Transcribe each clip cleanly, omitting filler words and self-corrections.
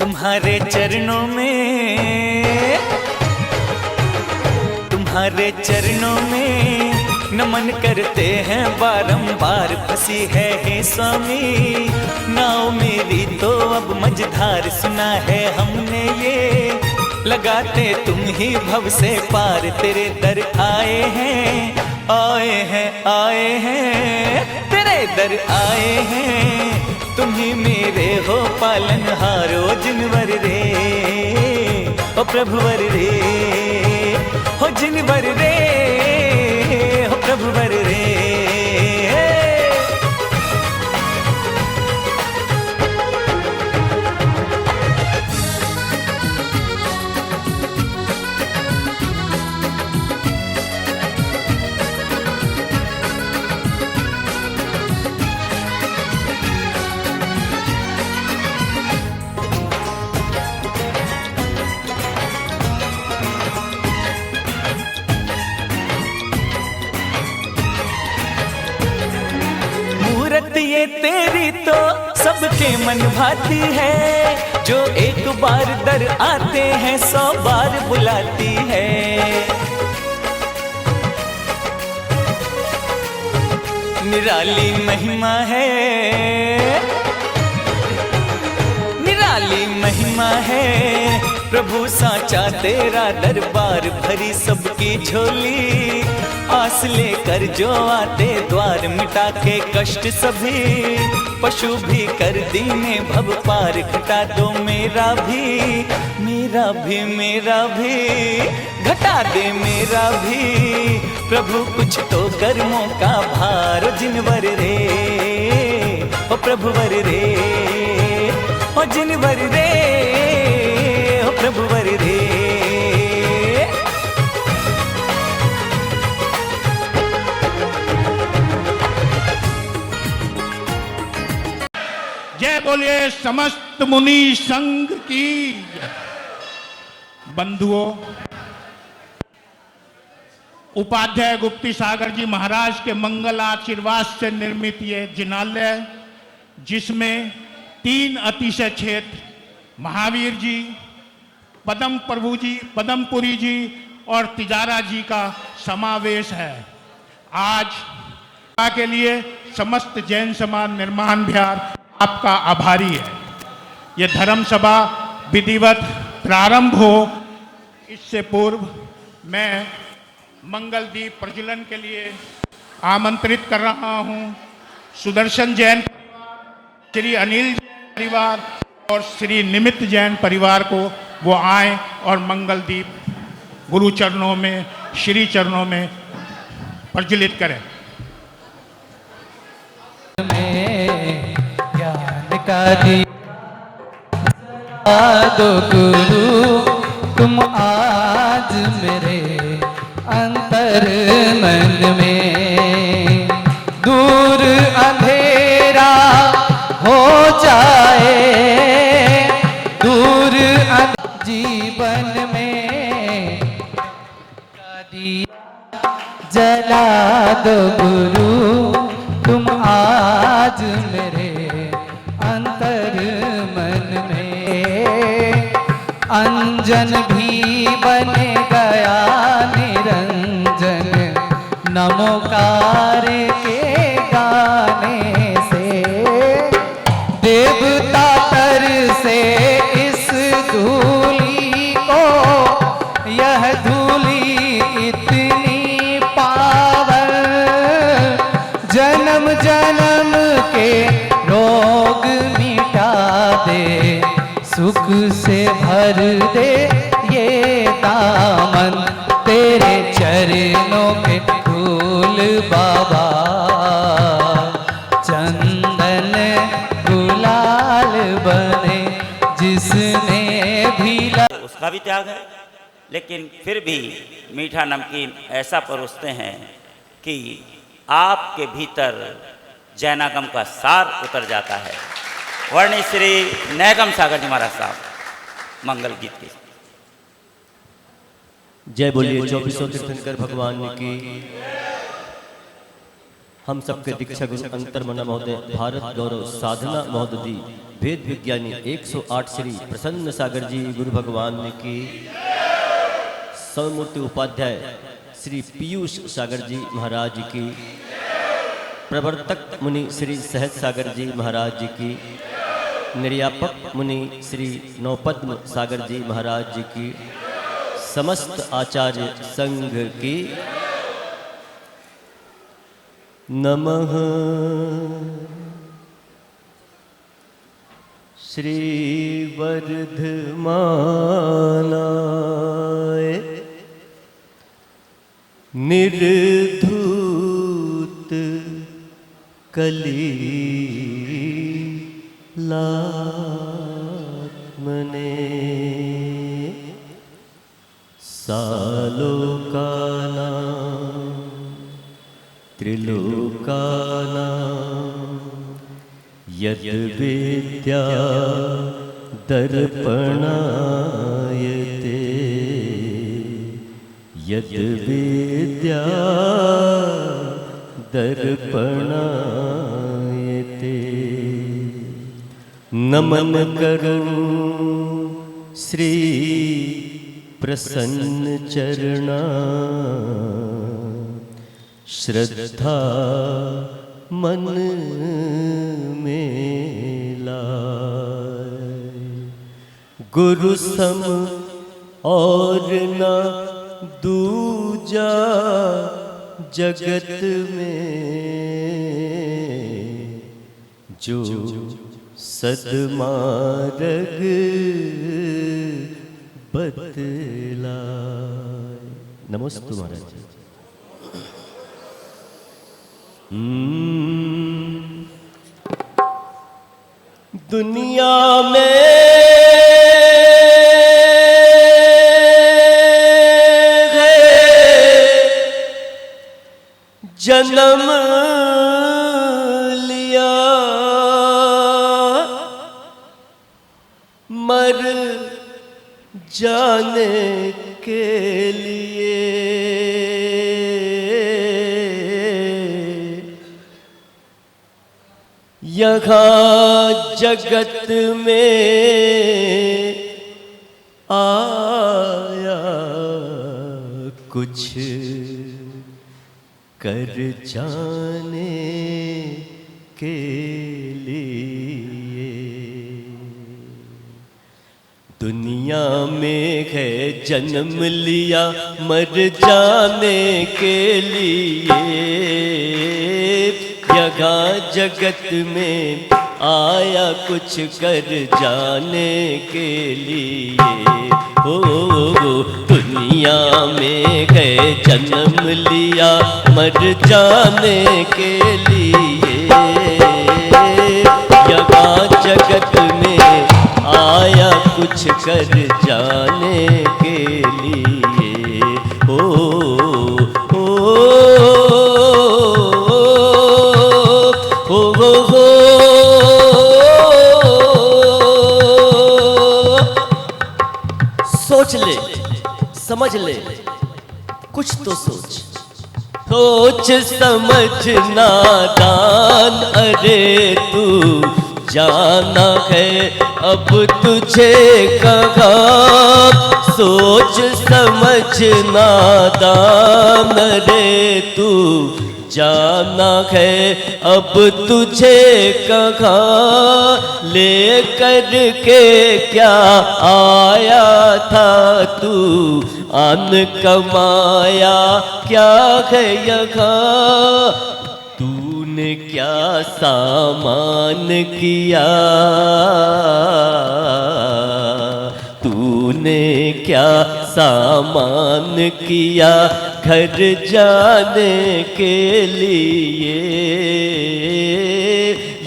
तुम्हारे चरणों में, तुम्हारे चरणों में नमन करते हैं बारंबार। फंसी है हे स्वामी नाव मेरी तो अब मझधार। सुना है हमने ये लगाते तुम ही भव से पार। तेरे दर आए हैं, आए हैं, आए हैं, तेरे दर आए हैं। तुम ही मेरे हो पालनहार। ओ जिनवर रे, ओ प्रभुवर रे, हो जिनवर रे, हो प्रभुवर रे। ये तेरी तो सबके मन भाती है। जो एक बार दर आते हैं 100 बार बुलाती है। निराली महिमा है, निराली महिमा है। प्रभु साचा तेरा दरबार। भरी सबकी झोली आस लेकर जो आते द्वार। मिटा के कष्ट सभी पशु भी कर दीने भव पार। घटा दो मेरा भी, मेरा भी, मेरा भी, घटा दे मेरा भी। प्रभु कुछ तो कर्मों का भार। जिनवर रे, ओ प्रभुवर रे, ओ जिनवर रे, ओ प्रभुवर रे। जय बोलिए समस्त मुनि संघ की। बंधुओं, उपाध्याय गुप्ती सागर जी महाराज के मंगल आशीर्वाद से निर्मित ये जिनालय, जिसमें 3 अतिशय क्षेत्र महावीर जी, पदम प्रभु जी, पदमपुरी जी और तिजारा जी का समावेश है। आज के लिए समस्त जैन समाज निर्माण बिहार आपका आभारी है। ये धर्म सभा विधिवत प्रारंभ हो इससे पूर्व मैं मंगल दीप प्रज्वलन के लिए आमंत्रित कर रहा हूँ सुदर्शन जैन परिवार, श्री अनिल जैन परिवार और श्री निमित्त जैन परिवार को। वो आए और मंगल दीप गुरु चरणों में, श्री चरणों में प्रज्वलित करें। दो गुरु तुम आज मेरे अंतर मन में। दूर अंधेरा हो जाए, दूर जीवन में दिया जला दो गुरु तुम आज मेरे अंजन भी बन गया निरंजन नमोकार के गाने से। देवता तर से इस धूली को, यह धूली इतनी पावन। जन्म जन्म के रोग मिटा दे, सुख से भर दे ये दामन। तेरे चरणों के फूल बाबा, चंदन गुलाल बने जिसने भी उसका भी त्याग है, लेकिन फिर भी मीठा नमकीन ऐसा परोसते हैं कि आपके भीतर जैनागम का सार उतर जाता है। वर्णी श्री नैगम सागर जी महाराज साहब मंगल गीत की। जय बोलिए 2400 तीर्थंकर भगवान की। हम सबके दीक्षा गुरु अंतर्मना महोदय भारत गौरव साधना महोदय वेद विज्ञानी 108 श्री प्रसन्न सागर जी गुरु भगवान की, सौमूर्ति उपाध्याय श्री पीयूष सागर जी महाराज की, प्रवर्तक मुनि श्री सहज सागर जी महाराज जी की, निर्यापक मुनि श्री नौपद्म सागर जी महाराज जी की, समस्त आचार्य संघ की। नमः श्री वर्धमानाय निर्धूत कलीलात्मने सालोकानां त्रिलोकानां यद्विद्या दर्पणायते यद्विद्या दर्पणायते। नमन करूं श्री प्रसन्न चरणा, श्रद्धा मन में लाए। गुरु सम और न दूजा जगत में, जो सदमार्ग बतलाए। नमस्ते महाराज। दुनिया में जन्म लिया, मर जाने के लिए। यहाँ जगत में आया कुछ कर जाने के लिए। दुनिया में है जन्म लिया मर जाने के लिए। यहाँ जगत में आया कुछ कर जाने के लिए। ओ दुनिया में है जन्म लिया मर जाने के लिए। यहाँ जगत में आया कुछ कर जाने के लिए। ओ सोच ले समझ ले कुछ तो सोच। सोच समझ नादान, अरे तू जाना है अब तुझे कहाँ। सोच समझ नादान, अरे तू जाना है अब तुझे कहाँ। ले कर के क्या आया था तू, अन कमाया क्या है यहाँ। तूने क्या सामान किया, तूने क्या सामान किया घर जाने के लिए।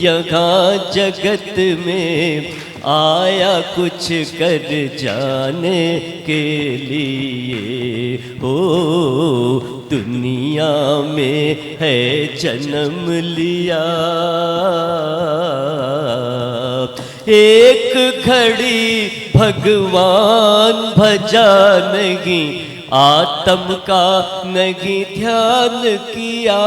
यहाँ जगत में आया कुछ कर जाने के लिए। ओ दुनिया में है जन्म लिया। एक घड़ी भगवान भजा नहीं, आत्म का नहीं ध्यान किया।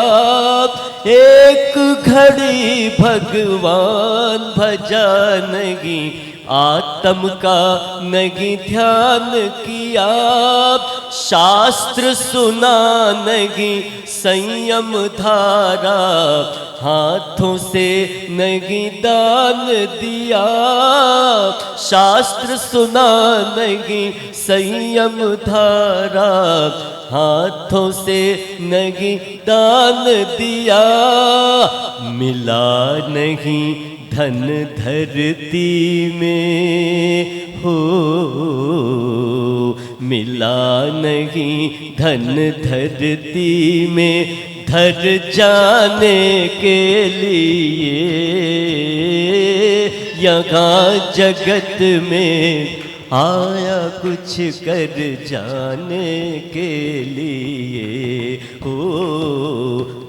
एक घड़ी भगवान भजा नहीं, आत्म का नहीं ध्यान किया, शास्त्र सुना नहीं संयम धारा, हाथों से नहीं दान दिया, शास्त्र सुना नहीं संयम धारा, हाथों से नहीं दान दिया, मिला नहीं धन धरती में हो, मिला नहीं धन धरती में, धर जाने के लिए यहाँ जगत में आया कुछ कर जाने के लिए हो,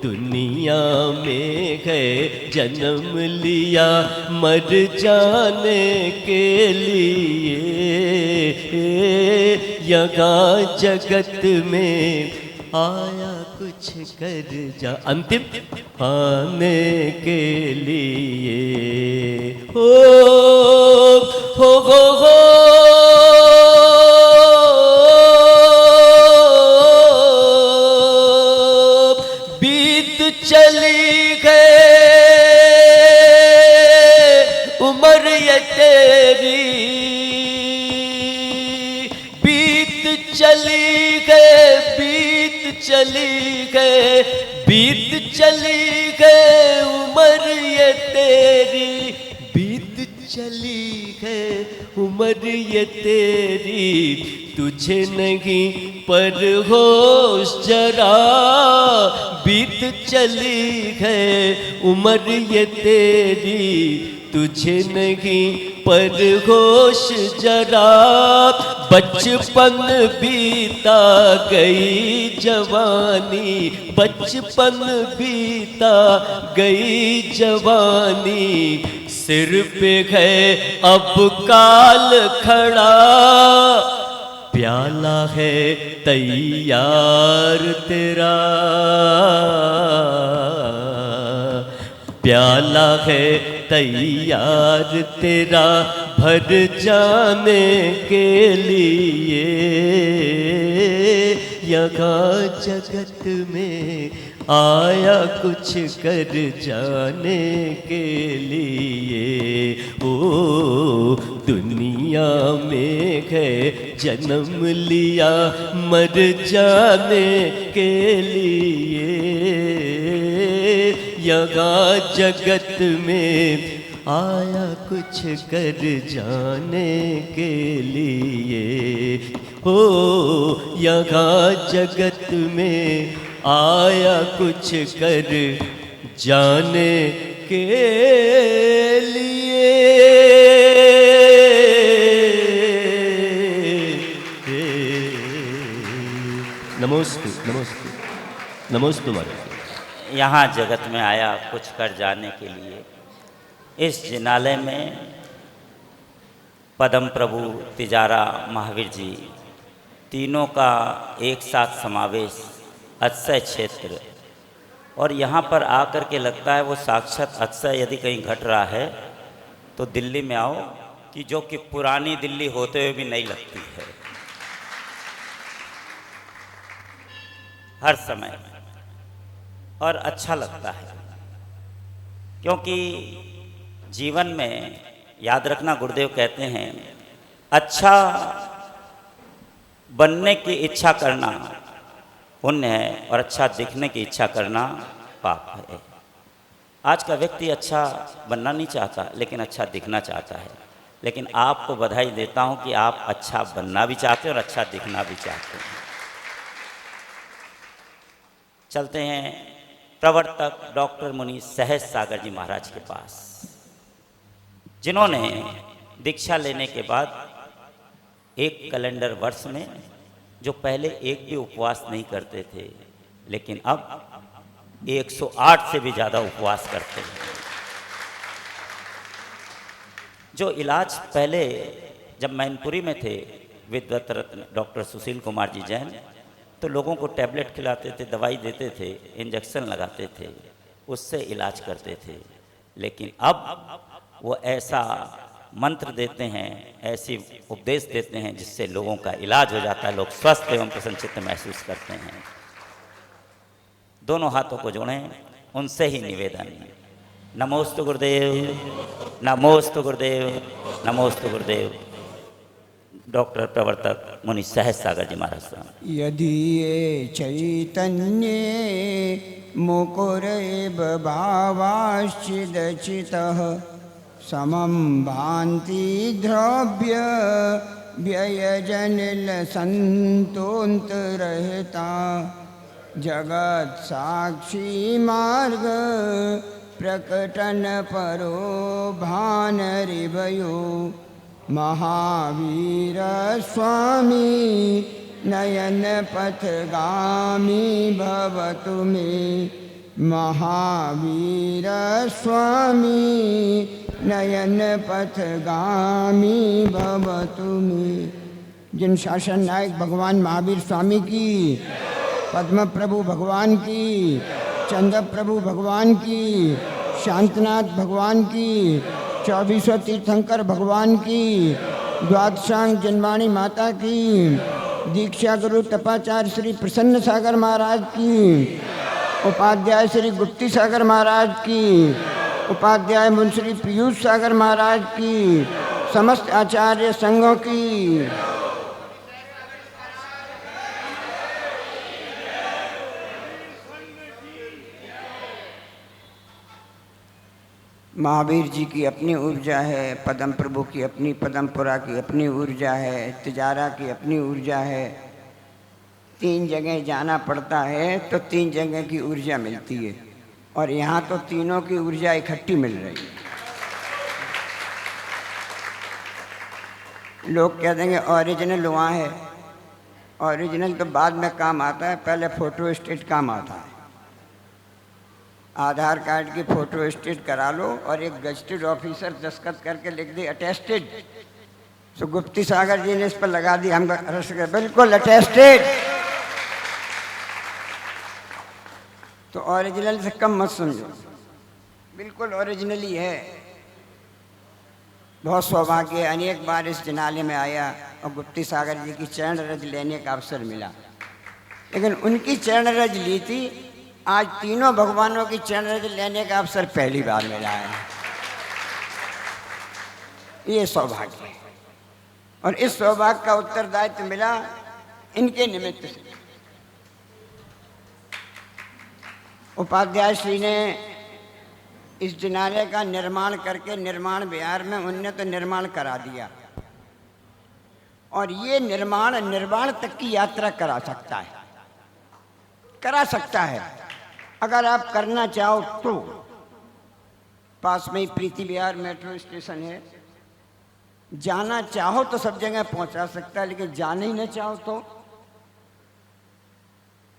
दुनिया में गए जन्म लिया मर जाने के लिए, यहाँ जगत में आया कुछ कर जा अंतिम पाने के लिए हो बीत चली गए उम्र ये तेरी, बीत चली गए, बीत चली गए, बीत चली गए उम्र ये तेरी, बीत चली गए उम्र ये तेरी, तुझे नहीं पर होश जरा, बीत चली गए उम्र ये तेरी, तुझे नहीं पर होश जरा, बचपन बीता गई जवानी, बचपन बीता गई जवानी, सिर पे है अब काल खड़ा, प्याला है तैयार तेरा, प्याला है तैयार तेरा भर जाने के लिए, यहाँ जगत में आया कुछ कर जाने के लिए, ओ दुनिया में गए जन्म लिया मर जाने के लिए, यहाँ जगत में आया कुछ कर जाने के लिए, हो यहाँ जगत में आया कुछ कर जाने के लिए। नमोस्तु नमोस्तु नमोस्तु महाराज। यहाँ जगत में आया कुछ कर जाने के लिए। इस जिनालय में पद्म प्रभु, तिजारा, महावीर जी तीनों का एक साथ समावेश, अक्षय क्षेत्र, और यहाँ पर आकर के लगता है वो साक्षात अक्षय यदि कहीं घट रहा है तो दिल्ली में आओ कि जो कि पुरानी दिल्ली होते हुए भी नहीं लगती है हर समय, और अच्छा लगता है। क्योंकि जीवन में याद रखना, गुरुदेव कहते हैं अच्छा बनने की इच्छा करना पुण्य है और अच्छा दिखने की इच्छा करना पाप है। आज का व्यक्ति अच्छा बनना नहीं चाहता लेकिन अच्छा दिखना चाहता है, लेकिन आपको बधाई देता हूं कि आप अच्छा बनना भी चाहते हैं और अच्छा दिखना भी चाहते हैं। चलते हैं प्रवर्तक डॉक्टर मुनि सहज सागर जी महाराज के पास, जिन्होंने दीक्षा लेने के बाद एक कैलेंडर वर्ष में, जो पहले एक भी उपवास नहीं करते थे, लेकिन अब 108 से भी ज़्यादा उपवास करते हैं। जो इलाज पहले जब मैनपुरी में थे विद्वत रत्न डॉक्टर सुशील कुमार जी जैन, तो लोगों को टैबलेट खिलाते थे, दवाई देते थे, इंजेक्शन लगाते थे, उससे इलाज करते थे। लेकिन अब वो ऐसा मंत्र देते हैं, ऐसी उपदेश देते हैं जिससे लोगों का इलाज हो जाता है, लोग स्वस्थ एवं प्रसन्नचित्त महसूस करते हैं। दोनों हाथों को जोड़ें, उनसे ही निवेदन। नमोस्तु गुरुदेव, नमोस्तु गुरुदेव, नमोस्तु गुरुदेव। डॉक्टर प्रवर्तक मुनि सहज सागर जी महाराज साहब। यदि ये चैतन्ये मुकुरेव भावाश्चिदचितः समं भान्ति द्रव्य व्ययजनिलसन्तोऽन्तरहिता जगत् साक्षी मार्ग प्रकटन परो भानरिभयो महावीर स्वामी नयन पथगामी भवतु मे। महावीर स्वामी नयन पथगामी भवतु मे। जिन शासन नायक भगवान महावीर स्वामी की, पद्म प्रभु भगवान की, चंद्र प्रभु भगवान की, शांतनाथ भगवान की, 24 तीर्थंकर भगवान की, द्वादशांग जनवाणी माता की, दीक्षा गुरु तपाचार्य श्री प्रसन्न सागर महाराज की, उपाध्याय श्री गुप्ती सागर महाराज की, उपाध्याय मुंशी पीयूष सागर महाराज की, समस्त आचार्य संघों की। महावीर जी की अपनी ऊर्जा है, पद्म प्रभु की अपनी, पद्मपुरा की अपनी ऊर्जा है, तिजारा की अपनी ऊर्जा है। 3 जगह जाना पड़ता है तो 3 जगह की ऊर्जा मिलती है, और यहाँ तो तीनों की ऊर्जा इकट्ठी मिल रही है। लोग कह देंगे ओरिजिनल वहाँ है, ओरिजिनल तो बाद में काम आता है, पहले फोटो स्टेट काम आता है। आधार कार्ड की फोटो स्टेट करा लो और एक गजटेड ऑफिसर दस्तखत करके लिख दे अटेस्टेड, तो गुप्ती सागर जी ने इस पर लगा दी, हम बिल्कुल अटेस्टेड। तो ओरिजिनल से कम मत समझो, बिल्कुल ओरिजिनल ही है। बहुत सौभाग्य, अनेक बार इस जिनाले में आया और गुप्ती सागर जी की चरण रज लेने का अवसर मिला, लेकिन उनकी चरण रज ली थी। आज तीनों भगवानों की चरण रज लेने का अवसर पहली बार मिला है। ये सौभाग्य है, और इस सौभाग्य का उत्तरदायित्व मिला इनके निमित्त से। उपाध्याय श्री ने इस जिनालय का निर्माण करके निर्माण विहार में उनने तो निर्माण करा दिया, और ये निर्माण तक की यात्रा करा सकता है अगर आप करना चाहो तो। पास में ही प्रीति विहार मेट्रो स्टेशन है, जाना चाहो तो सब जगह पहुंचा सकता है, लेकिन जाना ही न चाहो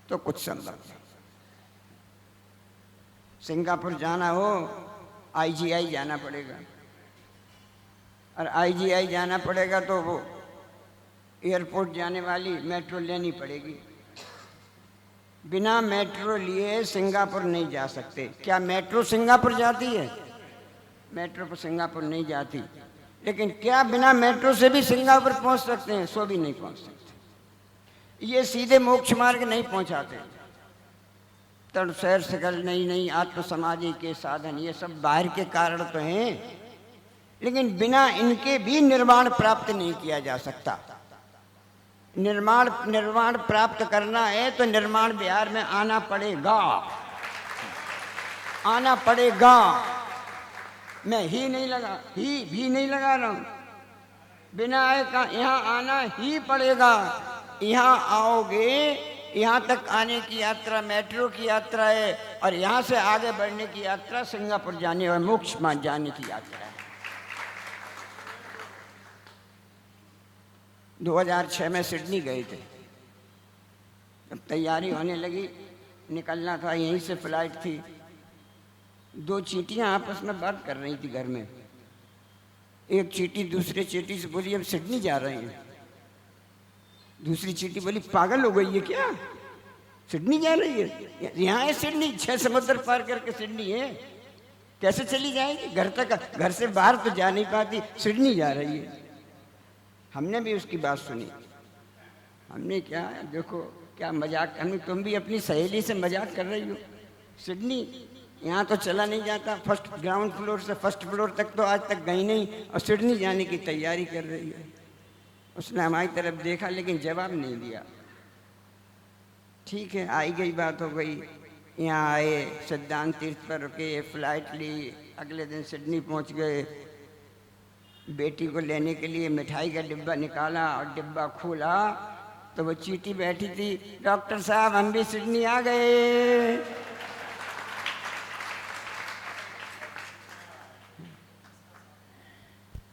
तो कुछ संभव नहीं। सिंगापुर जाना हो IGI जाना पड़ेगा, और IGI जाना पड़ेगा तो वो एयरपोर्ट जाने वाली मेट्रो लेनी पड़ेगी। बिना मेट्रो लिए सिंगापुर नहीं जा सकते। क्या मेट्रो सिंगापुर जाती है? मेट्रो पर सिंगापुर नहीं जाती, लेकिन क्या बिना मेट्रो से भी सिंगापुर पहुंच सकते हैं? सो भी नहीं पहुंच सकते। ये सीधे मोक्ष मार्ग नहीं पहुंचाते। तड़ सैर सकल नई आत्म समाधि के साधन, ये सब बाहर के कारण तो हैं, लेकिन बिना इनके भी निर्वाण प्राप्त नहीं किया जा सकता। निर्वाण प्राप्त करना है तो निर्माण विहार में आना पड़ेगा। मैं ही नहीं लगा रहा हूं, बिना आए का यहाँ आना ही पड़ेगा। यहाँ आओगे, यहाँ तक आने की यात्रा मेट्रो की यात्रा है, और यहाँ से आगे बढ़ने की यात्रा सिंगापुर जाने और मोक्ष मार्ग जाने की यात्रा है। 2006 में सिडनी गए थे, जब तैयारी होने लगी, निकलना था, यहीं से फ्लाइट थी। 2 चींटियां आपस में बात कर रही थी घर में। एक चींटी दूसरे चींटी से बोली, हम सिडनी जा रहे हैं। दूसरी चींटी बोली, पागल हो गई है क्या? सिडनी जा रही है, यहाँ है सिडनी, 6 समुद्र पार करके सिडनी है, कैसे चली जाएगी? घर तक, घर से बाहर तो जा नहीं पाती, सिडनी जा रही है। हमने भी उसकी बात सुनी, हमने क्या, देखो क्या मजाक, हमने, तुम भी अपनी सहेली से मजाक कर रही हो। सिडनी यहाँ तो चला नहीं जाता, फर्स्ट ग्राउंड फ्लोर से फर्स्ट फ्लोर तक तो आज तक गई नहीं, और सिडनी जाने की तैयारी कर रही है। उसने हमारी तरफ देखा लेकिन जवाब नहीं दिया। ठीक है, आई गई बात हो गई, यहाँ आए, सिद्धांत तीर्थ पर रुके, फ्लाइट ली, अगले दिन सिडनी पहुँच गए। बेटी को लेने के लिए मिठाई का डिब्बा निकाला और डिब्बा खोला तो वो चीटी बैठी थी, डॉक्टर साहब हम भी सिडनी आ गए।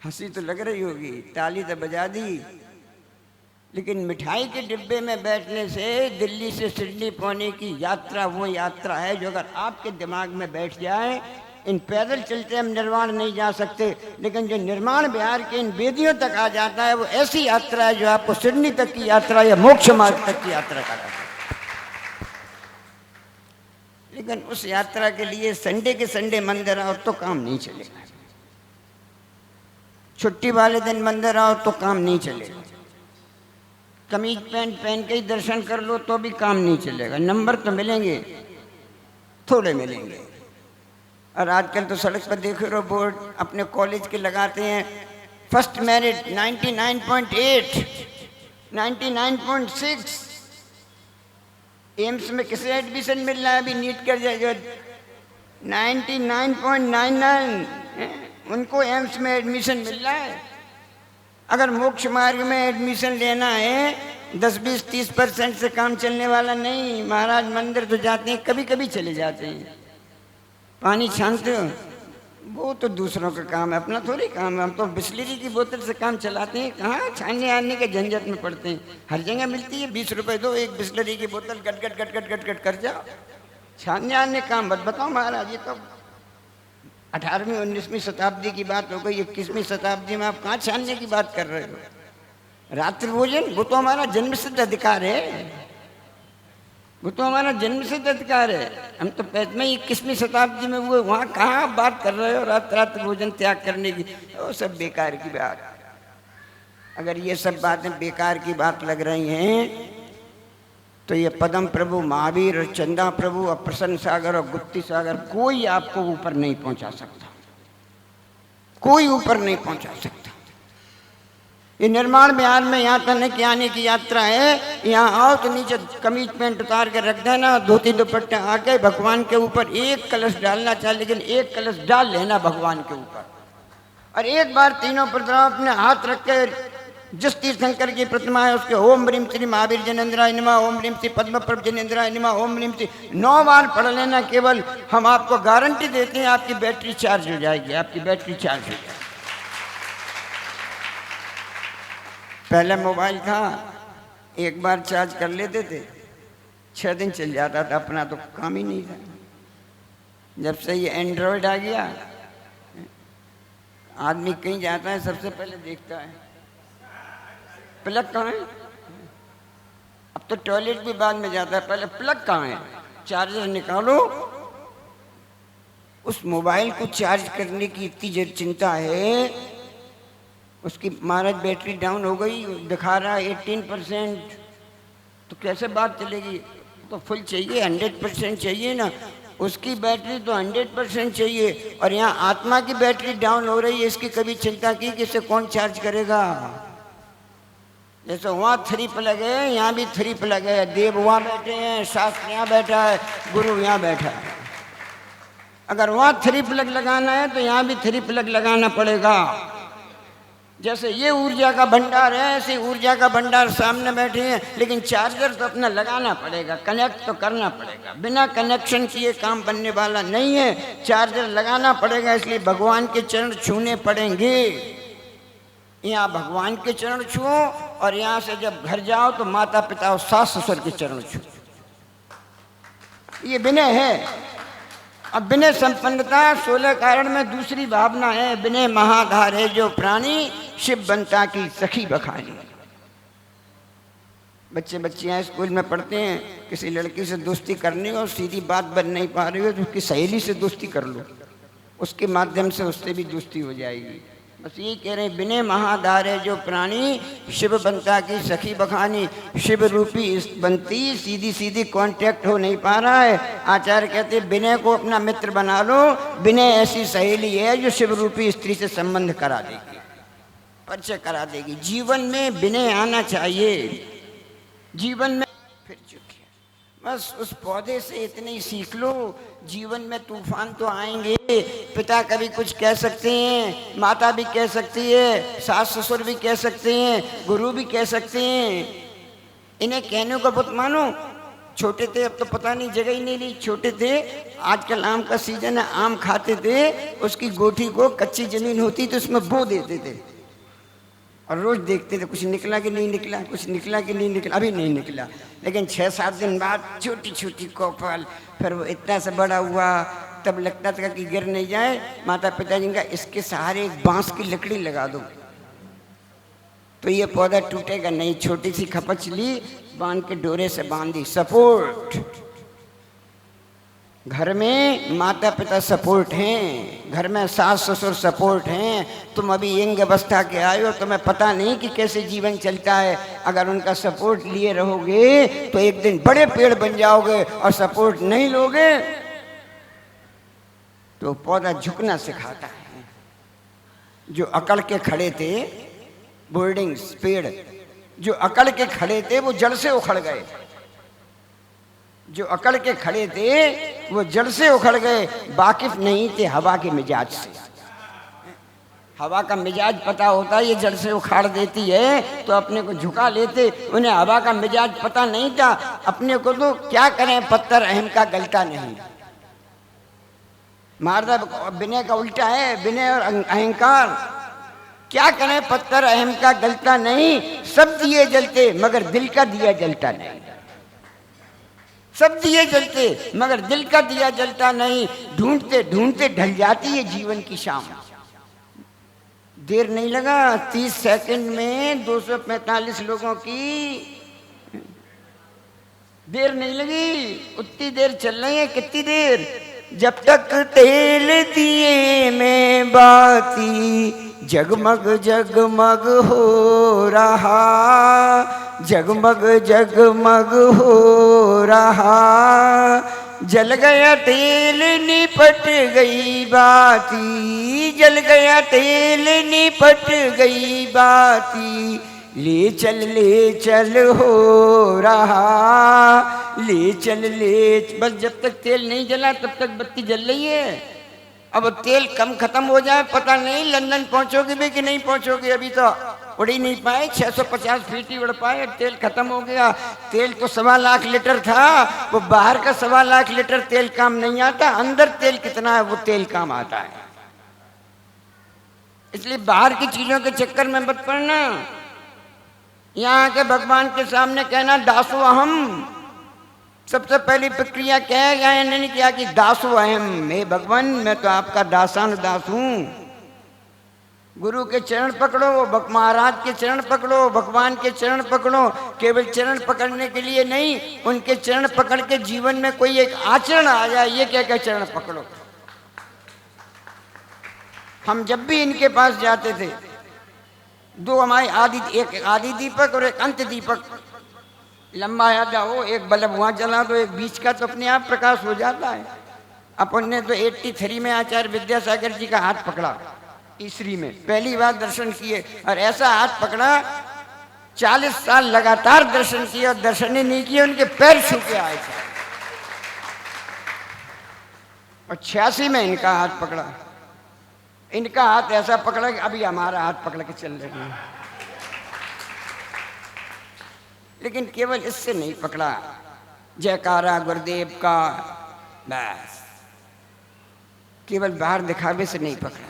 हंसी तो लग रही होगी, ताली तो बजा दी, लेकिन मिठाई के डिब्बे में बैठने से दिल्ली से सिडनी पहुंचने की यात्रा वो यात्रा है जो अगर आपके दिमाग में बैठ जाए, इन पैदल चलते हम निर्वाण नहीं जा सकते, लेकिन जो निर्माण बिहार के इन वेदियों तक आ जाता है वो ऐसी यात्रा है जो आपको सिडनी तक की यात्रा या मोक्ष मार्ग तक की यात्रा कराता है। लेकिन उस यात्रा के लिए संडे के संडे मंदिर आओ तो काम नहीं चलेगा, छुट्टी वाले दिन मंदिर आओ तो काम नहीं चलेगा, कमीज पैंट पहन के ही दर्शन कर लो तो भी काम नहीं चलेगा। नंबर तो मिलेंगे, थोड़े मिलेंगे। और आजकल तो सड़क पर देख रहे हो बोर्ड अपने कॉलेज के लगाते हैं, फर्स्ट मेरिट 99.8, 99.6। एम्स में किसे एडमिशन मिल रहा है अभी नीट कर जाएगा, 99.99 उनको एम्स में एडमिशन मिल रहा है। अगर मोक्ष मार्ग में एडमिशन लेना है 10, 20, 30% से काम चलने वाला नहीं। महाराज मंदिर तो जाते हैं, कभी कभी चले जाते हैं, पानी छानते हो वो तो दूसरों का काम है, अपना थोड़ी काम है। हम तो बिस्लरी की बोतल से काम चलाते हैं, कहाँ छानने आने के झंझट में पड़ते हैं। हर जगह मिलती है, 20 रुपए दो, एक बिस्लरी की बोतल गट गट गट गट गट गट कर जाओ, छानने आने काम मत बताओ महाराज। ये तो 18वीं 19वीं शताब्दी की बात हो गई, 21वीं शताब्दी में आप कहाँ छानने की बात कर रहे हो? रात्रि भोजन वो तो हमारा जन्मसिद्ध अधिकार है, वो तो हमारा जन्मसिद्ध अधिकार है। हम तो में 21वीं शताब्दी में हुए, वहाँ कहाँ बात कर रहे हो रात्रि भोजन त्याग करने की? वो सब बेकार की बात। अगर ये सब बातें बेकार की बात लग रही हैं तो ये पदम प्रभु, महावीर और चंदा प्रभु और प्रसन्न सागर और गुप्ती सागर, कोई आपको ऊपर नहीं पहुंचा सकता, कोई ऊपर नहीं पहुंचा सकता। ये निर्माण बिहार में यहाँ तक के आने की यात्रा है। यहाँ आओ तो नीचे कमीज पैंट उतार के रख देना, धोती दुपट्टा आके भगवान के ऊपर एक कलश डालना चाहिए, लेकिन एक कलश डाल लेना भगवान के ऊपर, और एक बार तीनों प्रतिमा अपने हाथ रख के जिस तीर्थंकर की प्रतिमा है उसके ओम ह्रीम श्री महावीर जनेन्द्राय नमः, ओम ह्रीम श्री पद्मप्रभ जनेन्द्राय नमः, ओम ह्रीम श्री 9 बार पढ़ लेना केवल। हम आपको गारंटी देते हैं आपकी बैटरी चार्ज हो जाएगी, आपकी बैटरी चार्ज हो जाएगी। पहले मोबाइल था, एक बार चार्ज कर लेते थे 6 दिन चल जाता था, अपना तो काम ही नहीं था। जब से ये एंड्रॉयड आ गया, आदमी कहीं जाता है सबसे पहले देखता है प्लग कहाँ है। अब तो टॉयलेट भी बाद में जाता है, पहले प्लग कहाँ है, चार्जर निकालो। उस मोबाइल को चार्ज करने की इतनी चिंता है, उसकी महाराज बैटरी डाउन हो गई, दिखा रहा है 18%, तो कैसे बात चलेगी? तो फुल चाहिए, 100% चाहिए ना। उसकी बैटरी तो 100% चाहिए, और यहाँ आत्मा की बैटरी डाउन हो रही है, इसकी कभी चिंता की कि इसे कौन चार्ज करेगा? जैसे वहाँ 3 प्लग है, यहाँ भी 3 प्लग है। देव वहाँ बैठे हैं, शास्त्र यहाँ बैठा है, गुरु यहाँ बैठा है। अगर वहाँ 3 प्लग लगाना है तो यहाँ भी 3 प्लग लगाना पड़ेगा। जैसे ये ऊर्जा का भंडार है, ऐसे ऊर्जा का भंडार सामने बैठे हैं, लेकिन चार्जर तो अपना लगाना पड़ेगा, कनेक्ट तो करना पड़ेगा। बिना कनेक्शन किए काम बनने वाला नहीं है, चार्जर लगाना पड़ेगा। इसलिए भगवान के चरण छूने पड़ेंगे। यहाँ भगवान के चरण छुओ, और यहाँ से जब घर जाओ तो माता पिता और सास ससुर के चरण छुओ। ये विनय है। अब विनय संपन्नता 16 कारण में दूसरी भावना है, विनय महाधार है जो प्राणी, शिव बनता की सखी बखानी। बच्चे बच्चियाँ स्कूल में पढ़ते हैं, किसी लड़की से दोस्ती करनी हो, सीधी बात बन नहीं पा रही हो तो उसकी सहेली से दोस्ती कर लो, उसके माध्यम से उससे भी दोस्ती हो जाएगी। बस यही कह रहे हैं, बिने महाधारे जो प्राणी शिव बनता की सखी बखानी, शिव रूपी बनती सीधी सीधी कांटेक्ट हो नहीं पा रहा है। आचार्य कहते बिने को अपना मित्र बना लो, बिने ऐसी सहेली है जो शिव रूपी स्त्री से संबंध करा देगी, परिचय करा देगी। जीवन में बिने आना चाहिए, जीवन में फिर चुकी है। बस उस पौधे से इतने ही सीख लो। जीवन में तूफान तो आएंगे, पिता कभी कुछ कह सकते हैं, माता भी कह सकती है, सास ससुर भी कह सकते हैं, गुरु भी कह सकते हैं। इन्हें कहने को बहुत मानो। छोटे थे, अब तो पता नहीं जगह ही नहीं रही। छोटे थे, आजकल आम का सीजन है, आम खाते थे, उसकी गोठी को कच्ची जमीन होती तो उसमें बो देते थे और रोज देखते थे कुछ निकला कि नहीं निकला, कुछ निकला कि नहीं निकला। अभी नहीं निकला, लेकिन 6-7 दिन बाद छोटी छोटी कोपल, फिर वो इतना सा बड़ा हुआ, तब लगता था कि गिर नहीं जाए। माता पिताजी का इसके सहारे एक बांस की लकड़ी लगा दो तो ये पौधा टूटेगा नहीं। छोटी सी खपच ली, बांध के डोरे से बांधी, सपोर्ट। घर में माता पिता सपोर्ट हैं, घर में सास ससुर सपोर्ट हैं। तुम अभी यंग अवस्था के आए हो, तुम्हें पता नहीं कि कैसे जीवन चलता है। अगर उनका सपोर्ट लिए रहोगे तो एक दिन बड़े पेड़ बन जाओगे, और सपोर्ट नहीं लोगे तो पौधा झुकना सिखाता है। जो अकड़ के खड़े थे, बोर्डिंग्स पेड़ जो अकड़ के खड़े थे वो जड़ से उखड़ गए। जो अकड़ के खड़े थे वो जड़ से उखड़ गए, वाकिफ नहीं थे हवा के मिजाज से। हवा का मिजाज पता होता, ये जड़ से उखाड़ देती है तो अपने को झुका लेते। उन्हें हवा का मिजाज पता नहीं था। अपने को तो क्या करें, पत्थर अहम का गलता नहीं। मारदा विनय का उल्टा है, विनय और अहंकार। क्या करें, पत्थर अहम का गलता नहीं। सब दिए जलते मगर दिल का दिया जलता नहीं। सब दिए जलते मगर दिल का दिया जलता नहीं। ढूंढते ढूंढते ढल जाती है जीवन की शाम। देर नहीं लगा, 30 सेकंड में 245 लोगों की देर नहीं लगी। उतनी देर चल रही है। कितनी देर? जब तक तेल दिए में बाती जगमग जगमग हो रहा, जगमग जगमग हो रहा। जल गया तेल निपट गई बाती, जल गया तेल निपट गई बाती। ले चल हो रहा, ले चल। बस जब तक तेल नहीं जला तब तक बत्ती जल रही है। अब तेल कम खत्म हो जाए, पता नहीं लंदन पहुंचोगे भी कि नहीं पहुंचोगे। अभी तो उड़ ही नहीं पाए, 650 फीट ही उड़ पाए, तेल खत्म हो गया। तेल तो 1.25 लाख लीटर था, वो बाहर का 1.25 लाख लीटर तेल काम नहीं आता। अंदर तेल कितना है वो तेल काम आता है। इसलिए बाहर की चीजों के चक्कर में मत पड़ना। यहाँ के भगवान के सामने कहना दासो अहम। सबसे पहली प्रक्रिया क्या है, इन्होंने किया कि दासो अहम। हे भगवान, मैं तो आपका दासान दास हूँ। गुरु के चरण पकड़ो, महाराज के चरण पकड़ो, भगवान के चरण पकड़ो। केवल चरण पकड़ने के लिए नहीं, उनके चरण पकड़ के जीवन में कोई एक आचरण आ जाए, ये क्या क्या चरण पकड़ो। हम जब भी इनके पास जाते थे, दो हमारे एक आदि दीपक और एक अंत दीपक लंबा यादा हो, एक बल्ब वहाँ जला दो, एक बीच का, तो अपने आप प्रकाश हो जाता है। अपन ने तो 83 में आचार्य विद्यासागर जी का हाथ पकड़ा, ईसरी में पहली बार दर्शन किए, और ऐसा हाथ पकड़ा 40 साल लगातार दर्शन किए और दर्शन ही नहीं किए, उनके पैर छू के आए थे। और 86 में इनका हाथ पकड़ा। इनका हाथ ऐसा पकड़ा कि अभी हमारा हाथ पकड़ के चल रहे हैं। लेकिन केवल इससे नहीं पकड़ा, जयकारा गुरुदेव का, बस केवल बाहर दिखावे से नहीं पकड़ा।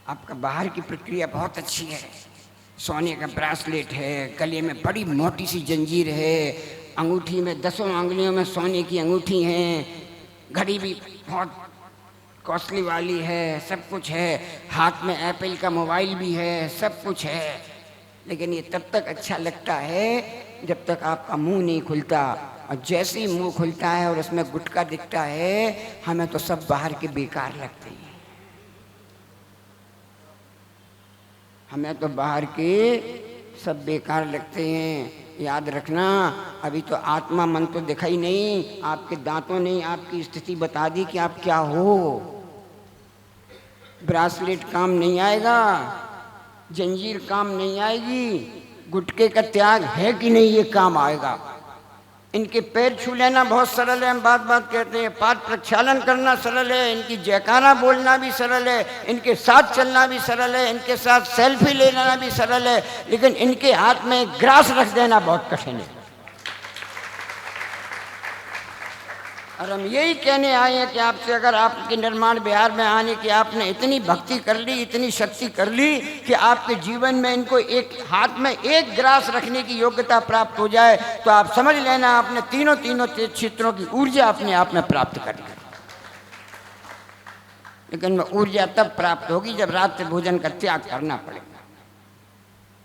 आपका बाहर की प्रक्रिया बहुत अच्छी है। सोने का ब्रासलेट है, गले में बड़ी मोटी सी जंजीर है, अंगूठी में 10 अंगुलियों में सोने की अंगूठी है, घड़ी भी बहुत कॉस्टली वाली है, सब कुछ है। हाथ में एप्पल का मोबाइल भी है, सब कुछ है। लेकिन ये तब तक अच्छा लगता है जब तक आपका मुंह नहीं खुलता, और जैसे ही मुंह खुलता है और उसमें गुटखा दिखता है, हमें तो सब बाहर के बेकार लगते हैं। हमें तो बाहर के सब बेकार लगते हैं। याद रखना, अभी तो आत्मा मन तो दिखा ही नहीं, आपके दांतों ने आपकी स्थिति बता दी कि आप क्या हो। ब्रासलेट काम नहीं आएगा, जंजीर काम नहीं आएगी, गुटके का त्याग है कि नहीं ये काम आएगा। इनके पैर छू लेना बहुत सरल है, हम बात बात कहते हैं। पाद प्रक्षालन करना सरल है, इनकी जयकारा बोलना भी सरल है, इनके साथ चलना भी सरल है, इनके साथ सेल्फी ले लेना भी सरल है, लेकिन इनके हाथ में ग्रास रख देना बहुत कठिन है। और हम यही कहने आए हैं कि आपसे, अगर आपके निर्माण बिहार में आने की आपने इतनी भक्ति कर ली, इतनी शक्ति कर ली कि आपके जीवन में इनको एक हाथ में एक ग्रास रखने की योग्यता प्राप्त हो जाए, तो आप समझ लेना आपने तीनों क्षेत्रों की ऊर्जा अपने आप में प्राप्त कर ली। लेकिन वह ऊर्जा तब प्राप्त होगी जब रात्रि भोजन का त्याग करना पड़ेगा,